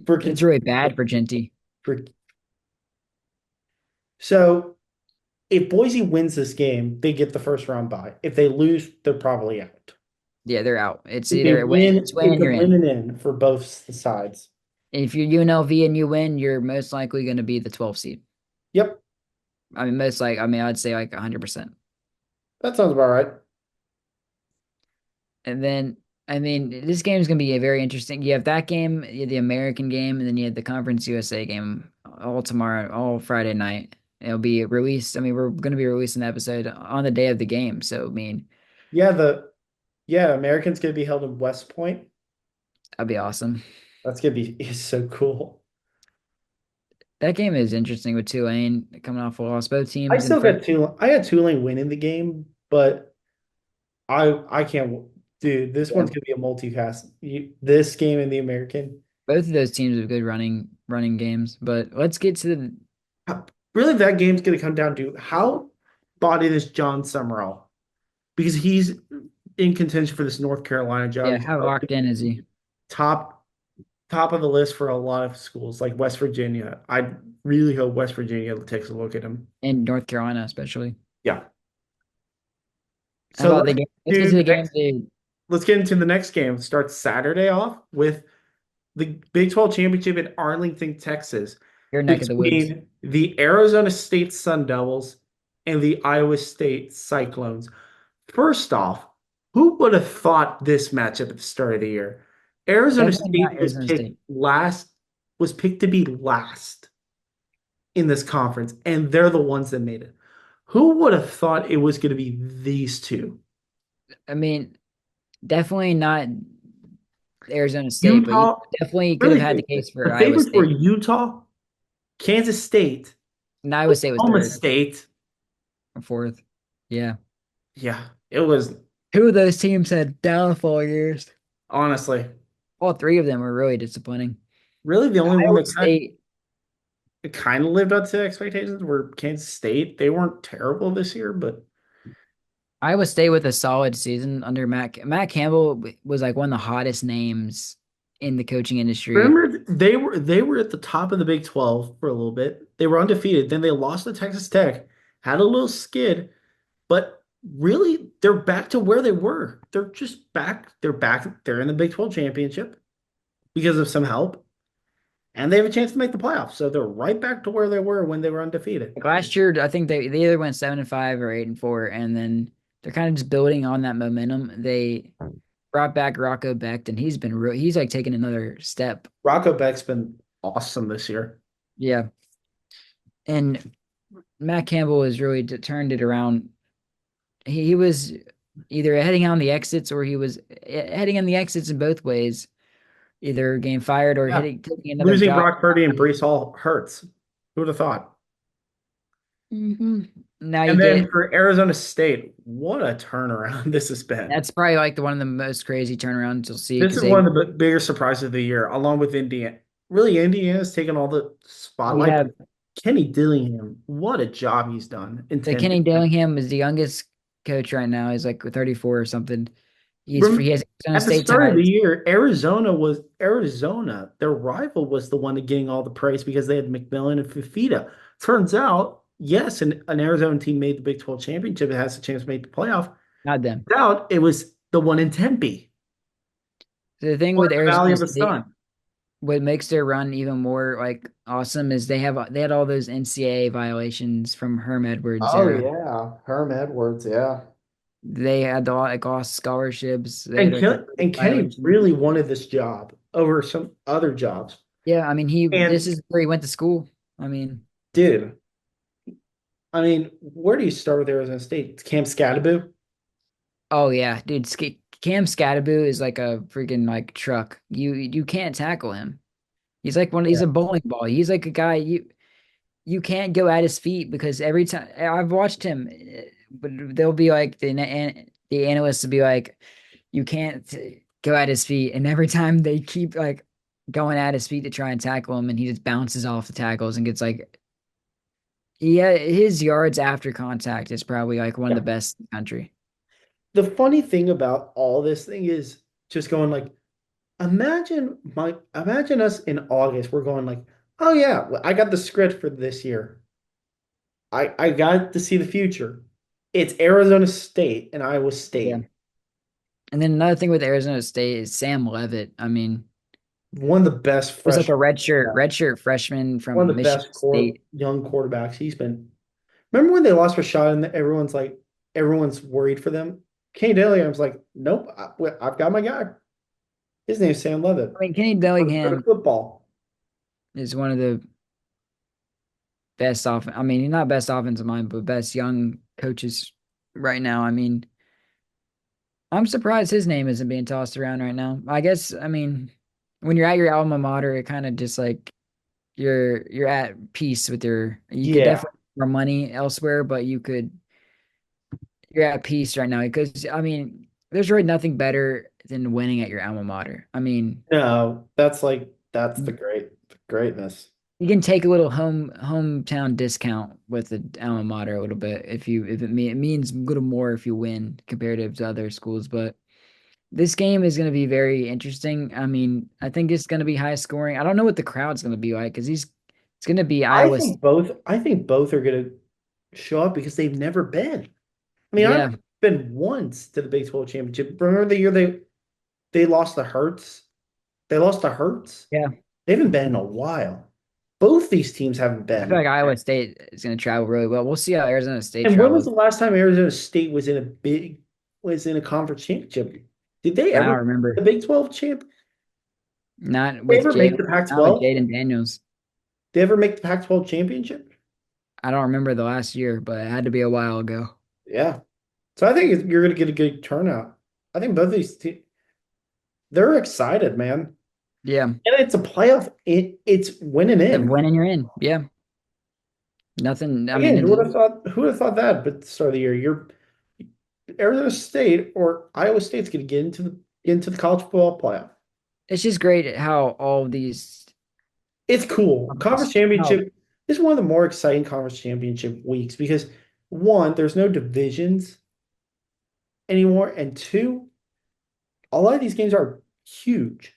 For it's Kentucky. really bad for Genty. For, so if Boise wins this game, they get the first round bye. If they lose, they're probably out. Yeah, they're out. It's If they either a win, it's win, win it's and a you're win in. and in for both sides. If you're UNLV and you win, you're most likely going to be the 12th seed. Yep, I mean, most like, I mean, I'd say like 100%. that sounds about right. And then, I mean, this game is going to be a very interesting. You have that game, you have the American game, and then you have the Conference USA game all tomorrow, all Friday night. It'll be released. I mean, we're going to be releasing the episode on the day of the game. So, I mean, Yeah, Americans gonna be held in West Point. that'd be awesome. That's gonna be is so cool. That game is interesting with Tulane coming off a loss. Both I teams in still first. got Tulane. I got Tulane winning the game, but I can't. Dude, this Yeah, one's gonna be a multicast. This game and the American. both of those teams have good running games. But let's get to the Really, that game's gonna come down to how bodied is John Summerall because he's in contention for this North Carolina job. yeah. He's How locked in is he? top top of the list for a lot of schools like West Virginia. I really hope West Virginia takes a look at him. In North Carolina, especially. Yeah. How So about the game? Let's get to the game. Dude. let's get into the next game. It starts Saturday off with the Big 12 championship in Arlington, Texas, Your neck of the woods. between the Arizona State Sun Devils and the Iowa State Cyclones. First off, who would have thought this matchup at the start of the year? Arizona Definitely not State Arizona State. was picked to be last in this conference, and they're the ones that made it. Who would have thought it was going to be these two? I mean, definitely not Arizona State, but you Utah, definitely could have really, had the case for the Iowa favorites were State. Utah, Kansas State, And Iowa State was Oklahoma third State. or fourth. Yeah. Yeah, it was Two of those teams had downfall years. honestly All three of them were really disappointing. really the only one Iowa that State, kind of lived up to expectations were Kansas State. They weren't terrible this year, but Iowa State with a solid season under Matt Campbell was like one of the hottest names in the coaching industry. remember they were at the top of the Big 12 for a little bit. They were undefeated. Then they lost to Texas Tech, had a little skid, but really they're back to where they were. They're just back. They're back. They're in the Big 12 championship because of some help, and they have a chance to make the playoffs. So they're right back to where they were when they were undefeated. Like last year, I think they either went 7-5 or 8-4, and then they're kind of just building on that momentum. They brought back Rocco Becht, and he's like taking another step. Rocco Beck's been awesome this year. Yeah, and Matt Campbell has really turned it around. He was either heading on the exits or he was heading on the exits in both ways, either getting fired or Yeah. taking another Losing job. Brock Purdy and Brees Hall hurts. Who would have thought? hmm Now you And then get for Arizona State, what a turnaround this has been. that's probably like one of the most crazy turnarounds you'll see This because is they one of the bigger surprises of the year, along with Indiana. Really, Indiana's taken all the we spotlight. have Kenny Dillingham, what a job he's done in the 10 Kenny years. Dillingham is the youngest coach right now. He's like 34 or something. He Rem- has Arizona At the State start of the ties. year, Arizona, their rival was the one getting all the praise because they had McMillan and Fifita. Turns out, yes, an Arizona team made the Big 12 championship. It has a chance to make the playoff. Not them. Out, it was the one in Tempe So the thing or with the Valley Arizona of the State, Sun. what makes their run even more like awesome is they had all those NCAA violations from Herm Edwards Oh era. yeah, Herm Edwards, yeah. They had the like lost scholarships. They had like the And Kenny violations. really wanted this job over some other jobs. Yeah, I mean this And is where he went to school. I mean, dude, I mean, where do you start with Arizona State? It's Cam Scadaboo. oh yeah, dude, Cam Scadaboo is like a freaking like truck. You can't tackle him. He's like he's Yeah. a bowling ball. He's like a guy you can't go at his feet because every time I've watched him, but they'll be like the analysts will be like, you can't go at his feet, and every time they keep like going at his feet to try and tackle him, and he just bounces off the tackles and gets like, yeah, his yards after contact is probably like one of the Yeah. best in the country. The funny thing about all this thing is just going like, imagine us in August. We're going like, oh yeah, well, I got the script for this year. I got to see the future. It's Arizona State and Iowa Yeah. State. And then another thing with Arizona State is Sam Levitt. I mean, One of the best it was like a freshmen, redshirt freshman one of from the Michigan best State. young quarterbacks. He's been. Remember when they lost Rashad and everyone's worried for them? Kenny Dillingham's like, nope, I've got my guy. His name's Sam Levitt. I mean, Kenny Good at Dillingham football. is one of the best off. I mean, he's not best offensive mind, but best young coaches right now. I mean, I'm surprised his name isn't being tossed around right now. I guess, I mean, when you're at your alma mater, it kind of just like you're at peace with your. You could Yeah. definitely make more money elsewhere, but you're at peace right now because I mean, there's really nothing better than winning at your alma mater. I mean, No, that's the greatness. you can take a little hometown discount with the alma mater a little bit if it means a little more if you win comparative to other schools. But this game is going to be very interesting. I mean, I think it's going to be high scoring. I don't know what the crowd's going to be like because these it's going to be Iowa. I think both are gonna show up because they've never been. I mean, I've Yeah, been once to the Big 12 championship. Remember the year they lost the Hurts? They lost to Hurts. yeah. They haven't been in a while. Both these teams haven't I feel been. like Iowa State is going to travel really well. We'll see how Arizona State And when was travels. the last time Arizona State was in a conference championship? Did they I ever don't remember. the Big 12 champ? Not They with ever make Jaden. the Not with Pac-12? Jaden Daniels. They ever make the Pac-12 championship? I don't remember the last year, but it had to be a while ago. Yeah. So I think you're going to get a good turnout. I think both of these teams, they're excited, man. Yeah, And it's a playoff. It's winning the in. winning you're in. Yeah, nothing. I mean, Again, who would have thought that? But at the start of the year, you're Arizona State or Iowa State's going to get into the college football playoff. it's just great how all these It's cool. Conference how championship is one of the more exciting conference championship weeks because one, there's no divisions anymore, and two, a lot of these games are huge.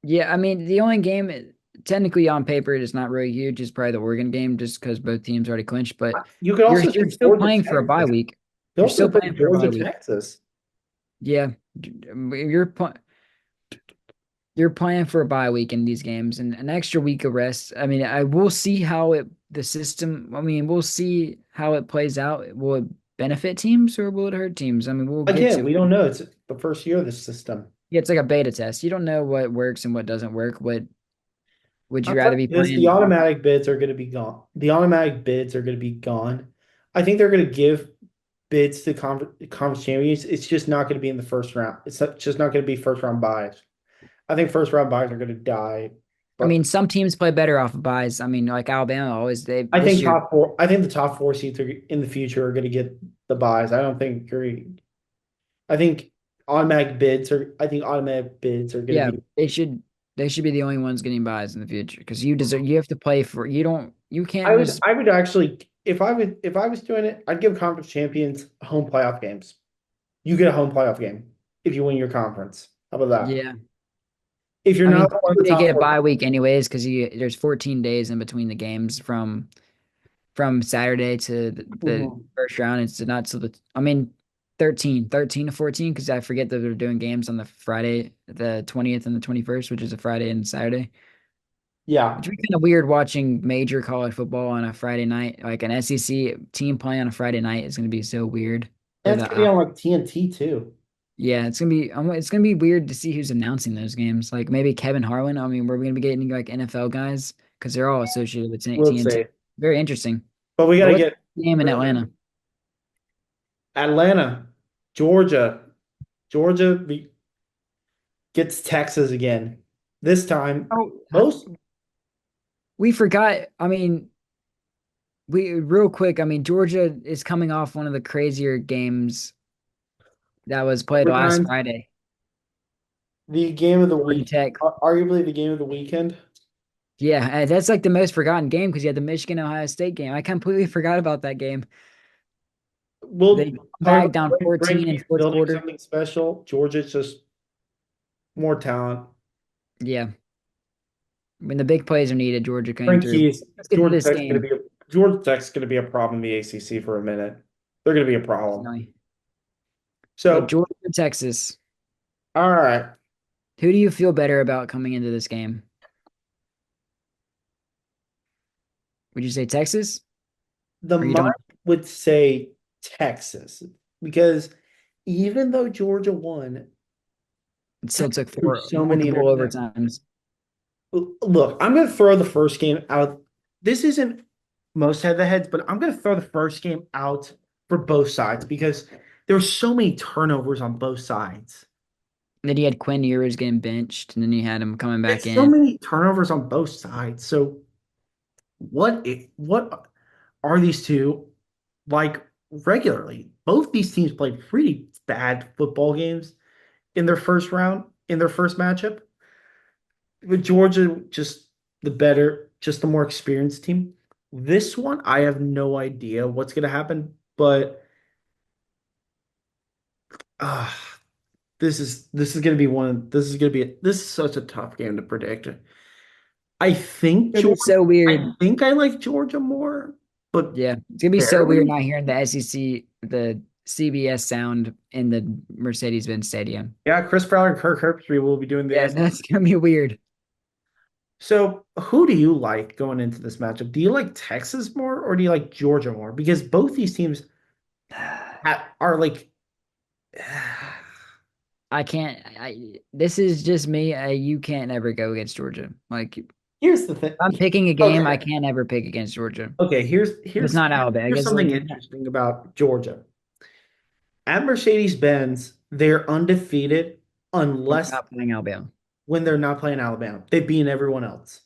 yeah. I mean, the only game technically on paper it is not really huge. Is probably the Oregon game, just because both teams already clinched. But You could also you're say still Georgia, playing for a bye Texas. week. You You're also still say playing for a Georgia, bye week. Texas. Yeah, you're playing for a bye week in these games and an extra week of rest. I mean, I will see how it the system. I mean, we'll see how it plays out. Will it benefit teams or will it hurt teams? I mean, we'll get Again, to. we don't know. It's the first year of this system. Yeah, it's like a beta test. You don't know what works and what doesn't work. What would I'll you tell rather be you this, the playing? automatic bids are going to be gone. The automatic bids are going to be gone. I think they're going to give bids to conference champions. It's just not going to be in the first round. Just not going to be first round buys. I think first round buys are going to die. I mean, But some teams play better off of buys. I mean, like Alabama always they I this think year. top four. I think the top four seats are in the future are going to get the buys. I don't think you're. I think automatic bids are. I think automatic bids are going to Yeah, be. they should be the only ones getting buys in the future because you deserve you have to play for you don't you can't just I would actually if I was doing it, I'd give conference champions home playoff games. You get a home playoff game if you win your conference. How about that? yeah. If you're I mean, not one of technically the they top get a four, bye week anyways because you there's 14 days in between the games from Saturday to the Mhm. first round. It's not so the I mean 13 to 14 because I forget that they're doing games on the Friday, the 20th and the 21st, which is a Friday and Saturday. Yeah, Which would be kind of weird watching major college football on a Friday night, like an SEC team playing on a Friday night is going to be so weird for and it's the gonna be on like TNT too. yeah, it's gonna be weird to see who's announcing those games. Like maybe Kevin Harlan. I mean, we're gonna be getting like NFL guys because they're all associated with We'll TNT. see, Very interesting. but we got But to what's get the game in Atlanta? Atlanta, Georgia. Georgia gets Texas again. This time, Oh, most we forgot. I mean, we real quick. I mean, Georgia is coming off one of the crazier games that was played last Overtime, Friday. the game of the Georgia week, Tech. arguably the game of the weekend. Yeah, that's like the most forgotten game because you had the Michigan Ohio State game. I completely forgot about that game. We'll They talk bagged down about Frank 14 in Keith fourth building quarter. something special. Georgia's just more talent. Yeah, when the big plays are needed, Georgia came Frank through. Keith, Let's get to this game. Georgia Tech's gonna be a problem in the ACC for a minute. They're gonna be a problem. Definitely. But So, Georgia, Texas, all right, who do you feel better about coming into this game? Would you say Texas, the or you mind don't? would say Texas because even though Georgia won, It still Texas took threw four so many multiple interceptions. overtimes. Look, I'm going to throw the first game out. This isn't most head to heads, but I'm going to throw the first game out for both sides because there were so many turnovers on both sides. And then you had Quinn Ewers getting benched, and then you had him coming back It's so in. many turnovers on both sides. So what are these two like regularly? Both these teams played pretty bad football games in their first round, in their first matchup. With Georgia, just the more experienced team. This one, I have no idea what's going to happen, but uh, this is going to be one. This is such a tough game to predict. I think It's gonna be Georgia. so I weird. think I like Georgia more, but Yeah, it's gonna be so weird barely. not hearing the SEC, the CBS sound in the Mercedes-Benz Stadium. Yeah, Chris Fowler and Kirk Herbstreit will be doing the Yeah, S. that's gonna be weird. So, who do you like going into this matchup? Do you like Texas more, or do you like Georgia more? Because both these teams are like. I can't. This is just me. You can't ever go against Georgia. Like, if Here's the thing. I'm picking a game, I Okay. can't ever pick against Georgia. Okay. It's not Alabama. I Here's guess like something interesting about Georgia. At Mercedes-Benz, they're undefeated we're unless not playing Alabama. when they're not playing Alabama. They've beaten everyone else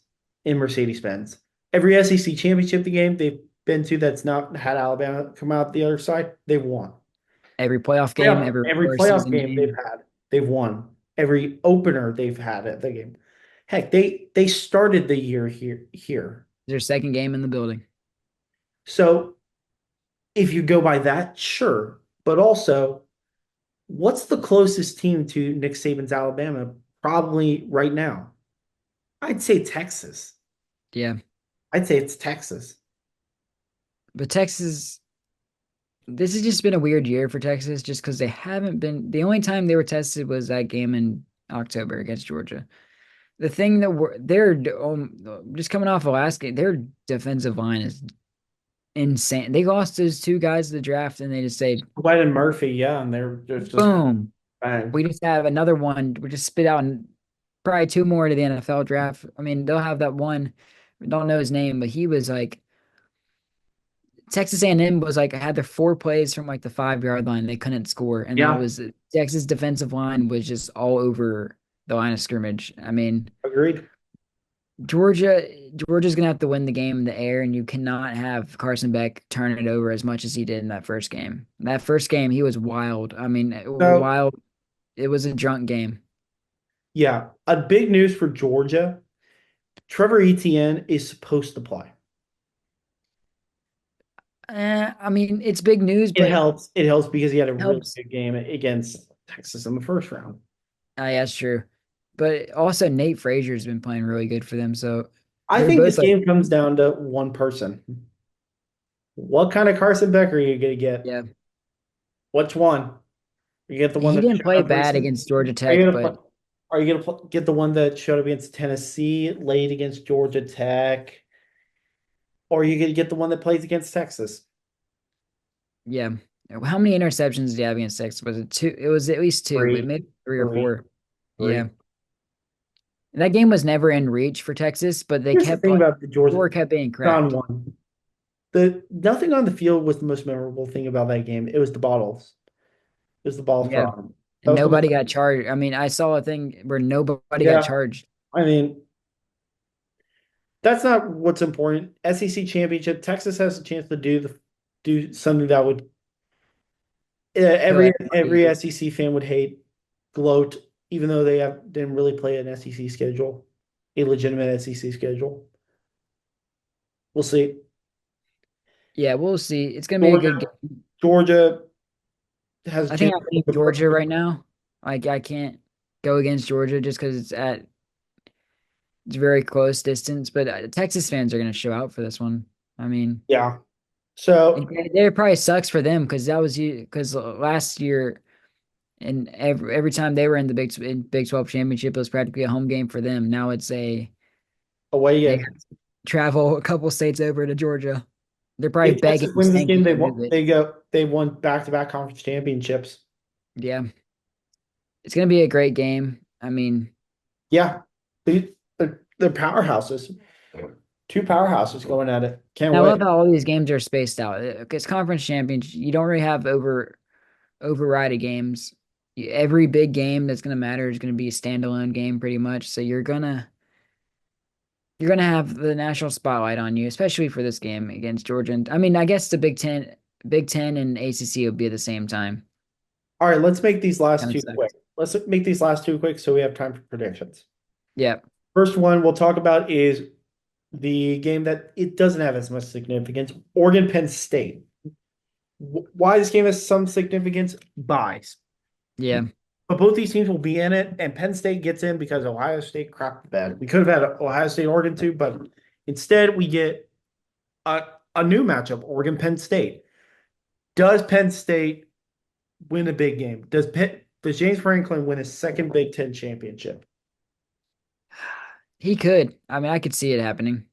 in Mercedes-Benz. Every SEC championship the game they've been to that's not had Alabama come out the other side, they've won. Every playoff game, every Every regular playoff season game they've game, had, they've won. Every opener they've had at the game. Heck, they started the year here. their second game in the building. So if you go by that, sure. But also, what's the closest team to Nick Saban's Alabama probably right now? I'd say Texas. Yeah, I'd say it's Texas. but Texas. This has just been a weird year for Texas, just because they haven't been. The only time they were tested was that game in October against Georgia. The thing that they're just coming off of last game, their defensive line is insane. They lost those two guys to the draft, and they just say, White and Murphy, yeah, and they're just "Boom, bang. we just have another one. We just spit out and probably two more to the NFL draft." I mean, they'll have that one. I don't know his name, but he was like Texas A&M was like had their four plays from like the 5 yard line. They couldn't score, and that Yeah, was Texas defensive line was just all over the line of scrimmage. I mean, agreed. Georgia Georgia's gonna have to win the game in the air, and you cannot have Carson Beck turn it over as much as he did in that first game. That first game, he was wild. I mean, So, wild. It was a drunk game. yeah, a big news for Georgia. Trevor Etienne is supposed to play. I mean, it's big news, It but helps. It helps because he had a really helps. good game against Texas in the first round. Yeah, that's true. But also, Nate Frazier's been playing really good for them, so I they're think both this like, game comes down to one person. What kind of Carson Beck are you going to get? yeah. Which one? You get the one He that didn't showed play up bad recently? against Georgia Are you Tech, gonna but are you gonna get the one that showed up against Tennessee, late against Georgia Tech, or are you gonna get the one that plays against Texas? yeah. How many interceptions did he have against Texas? Was it two? It was at least two, but Three, maybe three or three, four. Yeah. three. That game was never in reach for Texas, but they Here's the kept thing playing. about the Georgia Door kept being on cracked. one. The nothing on the field was the most memorable thing about that game. It was the bottles. It was the ball Yeah. throwing. That And was the most. nobody got charged. I mean, I saw a thing where nobody got Yeah. charged. I mean, That's not what's important. SEC championship. Texas has a chance to do something that would Kill every everybody. SEC fan would hate, gloat, even though didn't really play an SEC schedule, a legitimate SEC schedule. We'll see. Yeah, we'll see. It's gonna be a good Georgia, game. Georgia has a I think chance I lean to put. Georgia right now. Like I can't go against Georgia just because it's very close distance. But Texas fans are gonna show out for this one. I mean, Yeah. So, it probably sucks for them because that was you because last year and every time they were in the Big 12 championship, it was practically a home game for them. Now away they game. have to travel a couple states over to Georgia. They're probably If begging, Texas wins this saying, game, "Can you move it?" they won back-to-back conference championships. Yeah, it's gonna be a great game. I mean, Yeah. They're powerhouses. Two powerhouses going at it. Can't and I wait. love how all these games are spaced out. Because conference champions, you don't really have override games. Every big game that's gonna matter is gonna be a standalone game, pretty much. So you're gonna have the national spotlight on you, especially for this game against Georgia. And I mean, I guess the Big Ten and ACC will be at the same time. All right, let's make these last Kind of two quick. sucks. Let's make these last two quick so we have time for predictions. Yeah, First one we'll talk about is the game that it doesn't have as much significance, Oregon Penn State. Why this game has some significance? Buys. yeah. But both these teams will be in it, and Penn State gets in because Ohio State crapped the bed. We could have had Ohio State Oregon too, but instead we get a, a new matchup, Oregon Penn State. Does Penn State win a big game? Does James Franklin win his second Big Ten championship? He could. I mean, I could see it happening.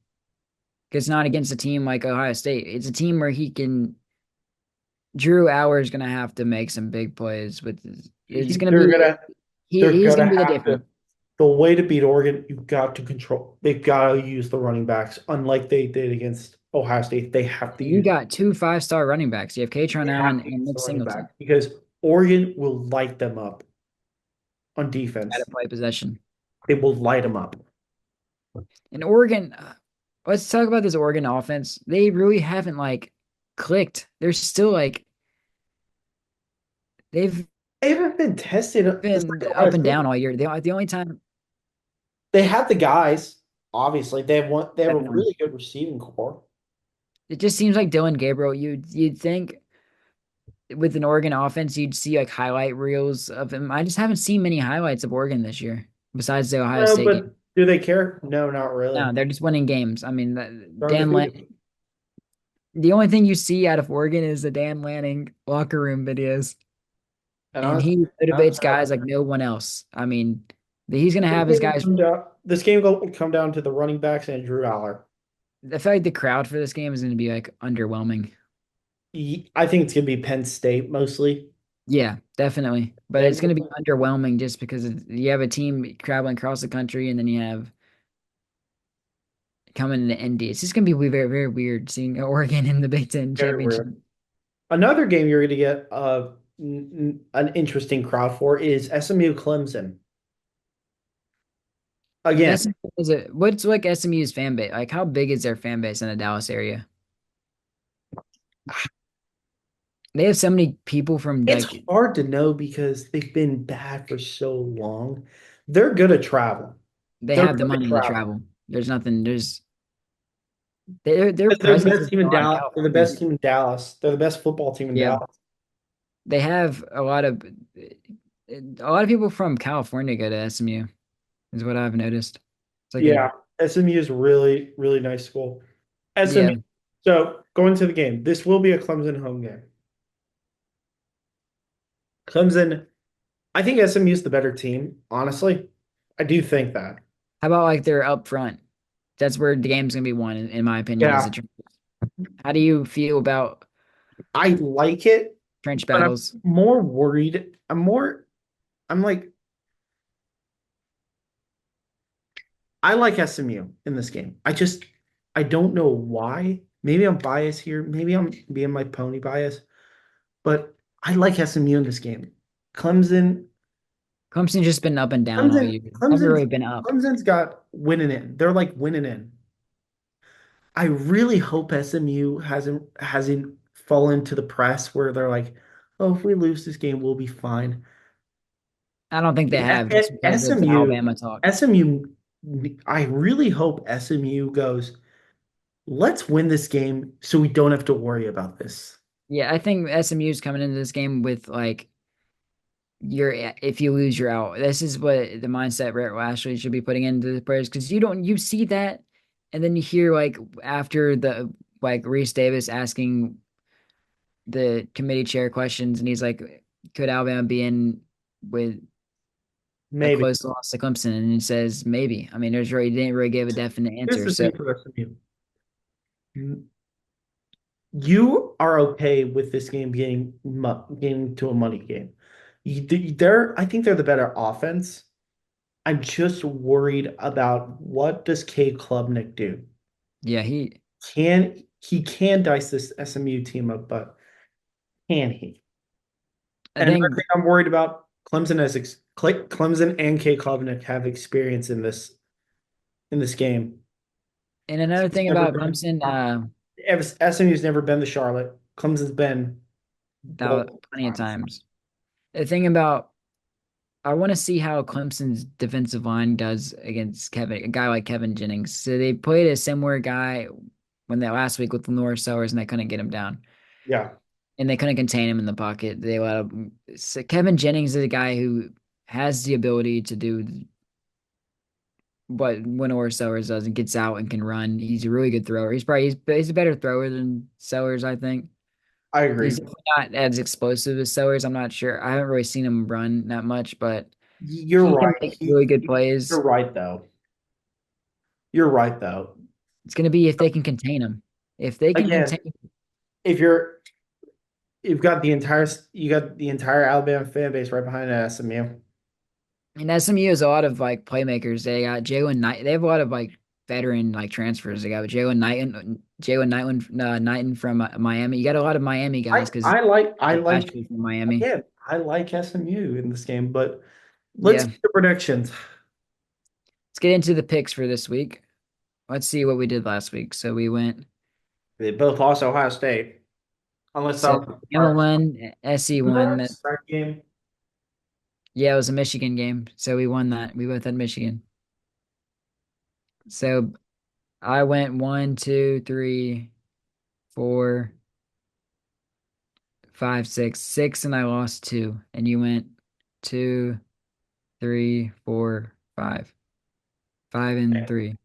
It's not against a team like Ohio State. It's a team where he can. Drew Hour is gonna have to make some big plays. It's gonna They're be gonna they're he's gonna gonna be the have to. difference. The way to beat Oregon, you've got to control. They've got to use the running backs, unlike they did against Ohio State. You got two 5-star running backs. You have Katron They Allen have to and use Nick the running Singleton back because Oregon will light them up on at a defense. play possession. They will light them up. And Oregon, let's talk about this Oregon offense. They really haven't like clicked. They're still like they've They haven't been tested just been like Ohio up and State. down all year. The only time They have the guys. Obviously, they have a definitely really good receiving core. it just seems like Dylan Gabriel. You'd think with an Oregon offense, you'd see like highlight reels of him. I just haven't seen many highlights of Oregon this year, besides the Ohio No, State but game. do they care? No, not really. No, they're just winning games. I mean, They're Dan Lanning. undefeated. The only thing you see out of Oregon is the Dan Lanning locker room videos, And and honestly, he I'm motivates guys sad. like no one else. I mean, he's gonna have his guys. This game will come down to the running backs and Drew Aller. I feel like the crowd for this game is gonna be like underwhelming. I think it's gonna be Penn State mostly. Yeah, definitely. But And it's going to be underwhelming just because you have a team traveling across the country and then you have coming into Indy. It's just going to be very, very weird seeing Oregon in the Big Ten very championship. weird. Another game you're gonna get an interesting crowd for is SMU Clemson. Again, What's like SMU's fan base? Like, how big is their fan base in the Dallas area? They have so many people from it's like hard to know because they've been bad for so long. They're good at travel. they They're have the good at money to travel. travel. There's nothing. Their They're the presence best is team in more in Dallas. They're the California. best team in Dallas. They're the best football team in Yeah, Dallas. they have a lot of people from California go to SMU. Is what I've noticed. It's like a Yeah, SMU is really, really nice school. SMU. yeah. So going to the game, this will be a Clemson home game. Clemson, I think SMU is the better team, honestly. I do think that. How about like they're up front? That's where the game's gonna be won, in my opinion. Is Yeah, the how do you feel about I like it, trench but I'm battles? more worried. I'm like, I like SMU in this game. I don't know why. Maybe I'm biased here. Maybe I'm being my pony bias, but I like SMU in this game. Clemson, Clemson's just been up and down all year. Never Clemson's really been up. Clemson's got winning in. They're like winning in. I really hope SMU hasn't fallen to the press where they're like, "Oh, if we lose this game, we'll be fine." I don't think they have just because of the SMU, Alabama talk. SMU, I really hope SMU goes, "Let's win this game so we don't have to worry about this." Yeah, I think SMU's coming into this game with like you're if you lose, you're out. This is what the mindset Brett Lashley should be putting into the players because you see that, and then you hear like after the like Reese Davis asking the committee chair questions, and he's like, "Could Alabama be in with a Maybe. close loss to Clemson?" And he says, "Maybe." I mean, he didn't really give a definite Here's answer. the So thing for SMU. You are okay with this game getting to a money game. I think they're the better offense. I'm just worried about what does Cade Klubnik do? yeah, He can dice this SMU team up, but can he? I And another think, thing I'm worried about, Clemson and Cade Klubnik have experience in this game. and another It's thing never about been Clemson, SMU's never been to Charlotte. Clemson's been that multiple plenty of times. times. The thing about I want to see how Clemson's defensive line does against a guy like Kevin Jennings. So they played a similar guy when that last week with Lenore Sellers, and they couldn't get him down, Yeah, and they couldn't contain him in the pocket. They let him. So Kevin Jennings is a guy who has the ability to do what Lenore Sellers does and gets out and can run. He's a really good thrower. He's a better thrower than Sellers, I think. I He's agree. definitely not as explosive as Sellers. I'm not sure. I haven't really seen him run that much, but You're he can right. make really good plays. You're right though. You're right though. It's going to be if they can contain him. If they can Again, contain, if you got the entire Alabama fan base right behind SMU. and SMU has a lot of like playmakers. They got Jalen Knight. They have a lot of like veteran like transfers. They got Jalen Knighton from Miami. You got a lot of Miami I guys because I like I like Lashley from Miami. again, I like SMU in this game, but let's Yeah, get the predictions. let's get into the picks for this week. Let's see what we did last week. So we went. They both lost Ohio State. Unless that So was Bama won, SC won. that game. Yeah, it was a Michigan game, so we won that. We both had Michigan. So I went 1, 2, 3, 4, 5, 6, and I lost two. And you went 2, 3, 4, 5, 5 and 3.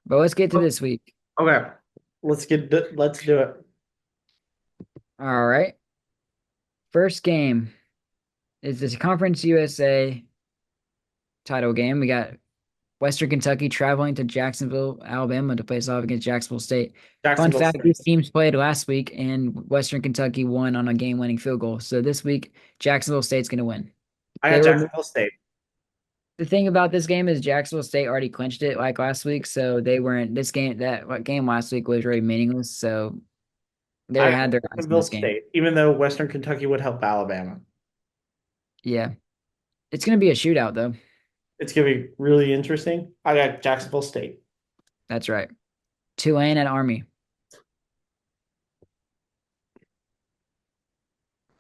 But let's get to this week. Okay. Let's do it. All right. First game is this Conference USA title game. We got Western Kentucky traveling to Jacksonville, Alabama to face off against Jacksonville State. Fun Jacksonville fact, State. these teams played last week and Western Kentucky won on a game-winning field goal. So this week, Jacksonville State's going to win. I They got were Jacksonville State. The thing about this game is Jacksonville State already clinched it like last week, so they weren't this game that game last week was really meaningless. So I they got had their eyes on Jacksonville this game. State, even though Western Kentucky would help Alabama. Yeah. It's going to be a shootout though. It's gonna be really interesting. I got Jacksonville State. That's right. Tulane and Army.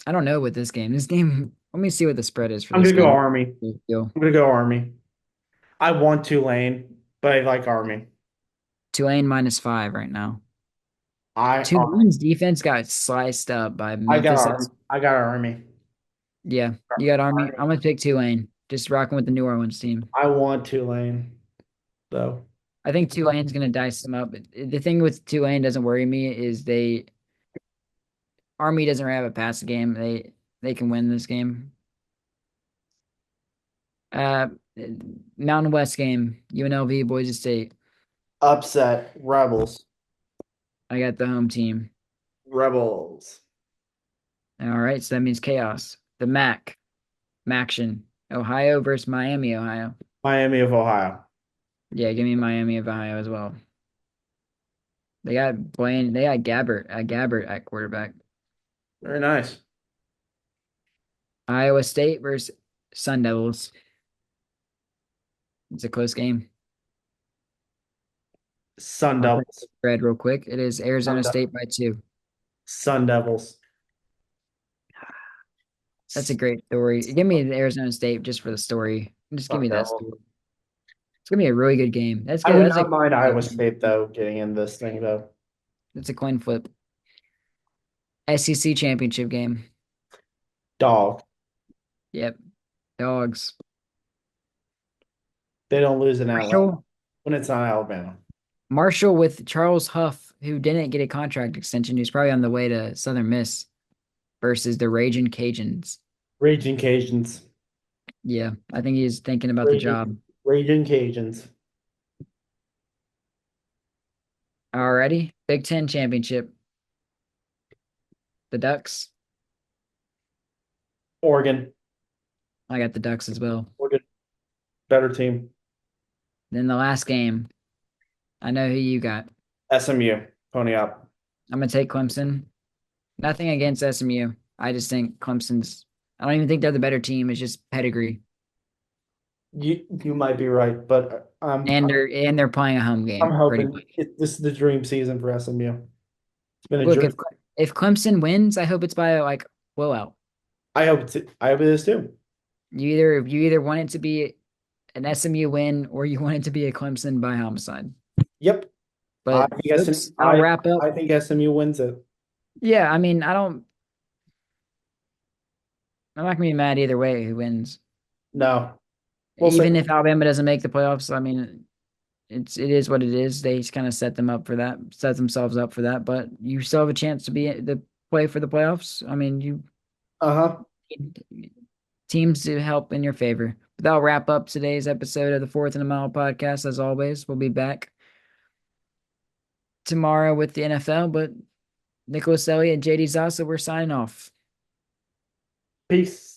I don't know what this game. This game, let me see what the spread is for I'm this gonna go game. Army. I'm gonna go Army. I want Tulane, but I like Army. Tulane -5 right now. Army. Tulane's defense got sliced up by I got Memphis. Army. I got Army. Yeah, you got Army. Army. I'm gonna pick Tulane. Just rocking with the New Orleans team. I want Tulane, though. I think Tulane's gonna dice them up. The thing with Tulane doesn't worry me is they Army doesn't have a pass game. They can win this game. Uh, Mountain West game, UNLV, Boise State. Upset. Rebels. I got the home team. Rebels. All right, so that means chaos. The Maction, Ohio versus Miami, Ohio. Miami of Ohio. Yeah, give me Miami of Ohio as well. They got Blaine. They got Gabbert at quarterback. Very nice. Iowa State versus Sun Devils. It's a close game. Sun I'll check the Devils. spread real quick. It is Sun, Arizona De- State by 2. Sun Devils. That's a great story. Give me the Arizona State just for the story. Just give Sun me that Devils. story. It's gonna be a really good game. That's I good. would That's a not mind good Iowa game. State though getting in this thing though. It's a coin flip. SEC championship game. Dog. Yep. Dogs. They don't lose in Atlanta Marshall. when it's not Alabama. Marshall with Charles Huff, who didn't get a contract extension, who's probably on the way to Southern Miss versus the Raging Cajuns. Raging Cajuns. Yeah, I think he's thinking about the Raging, job. Raging Cajuns. Alrighty. Big Ten championship. The Ducks. Oregon. I got the Ducks as well. Oregon. Better team. Then the last game. I know who you got. SMU. Pony up. I'm gonna take Clemson. Nothing against SMU. I just think Clemson's. I don't even think they're the better team. It's just pedigree, You might be right, but and they're playing a home I'm game pretty hoping much. this is the dream season for SMU. It's been a Look, dream. if Clemson wins, I hope it's by like blowout. I hope it is too. You either want it to be an SMU win or you want it to be a Clemson by homicide. Yep. I But think SMU folks, I'll wrap up. I think SMU wins it. Yeah, I mean, I'm not gonna be mad either way who wins. No. We'll see. Even if Alabama doesn't make the playoffs, I mean, it is what it is. They just kind of set themselves up for that. But you still have a chance to be the play for the playoffs. I mean, you Uh-huh. need teams to help in your favor. But that'll wrap up today's episode of the Fourth and a Mile podcast. As always, we'll be back tomorrow with the NFL. But Nicholas Elliott and JD Zasa, we're signing off. Peace.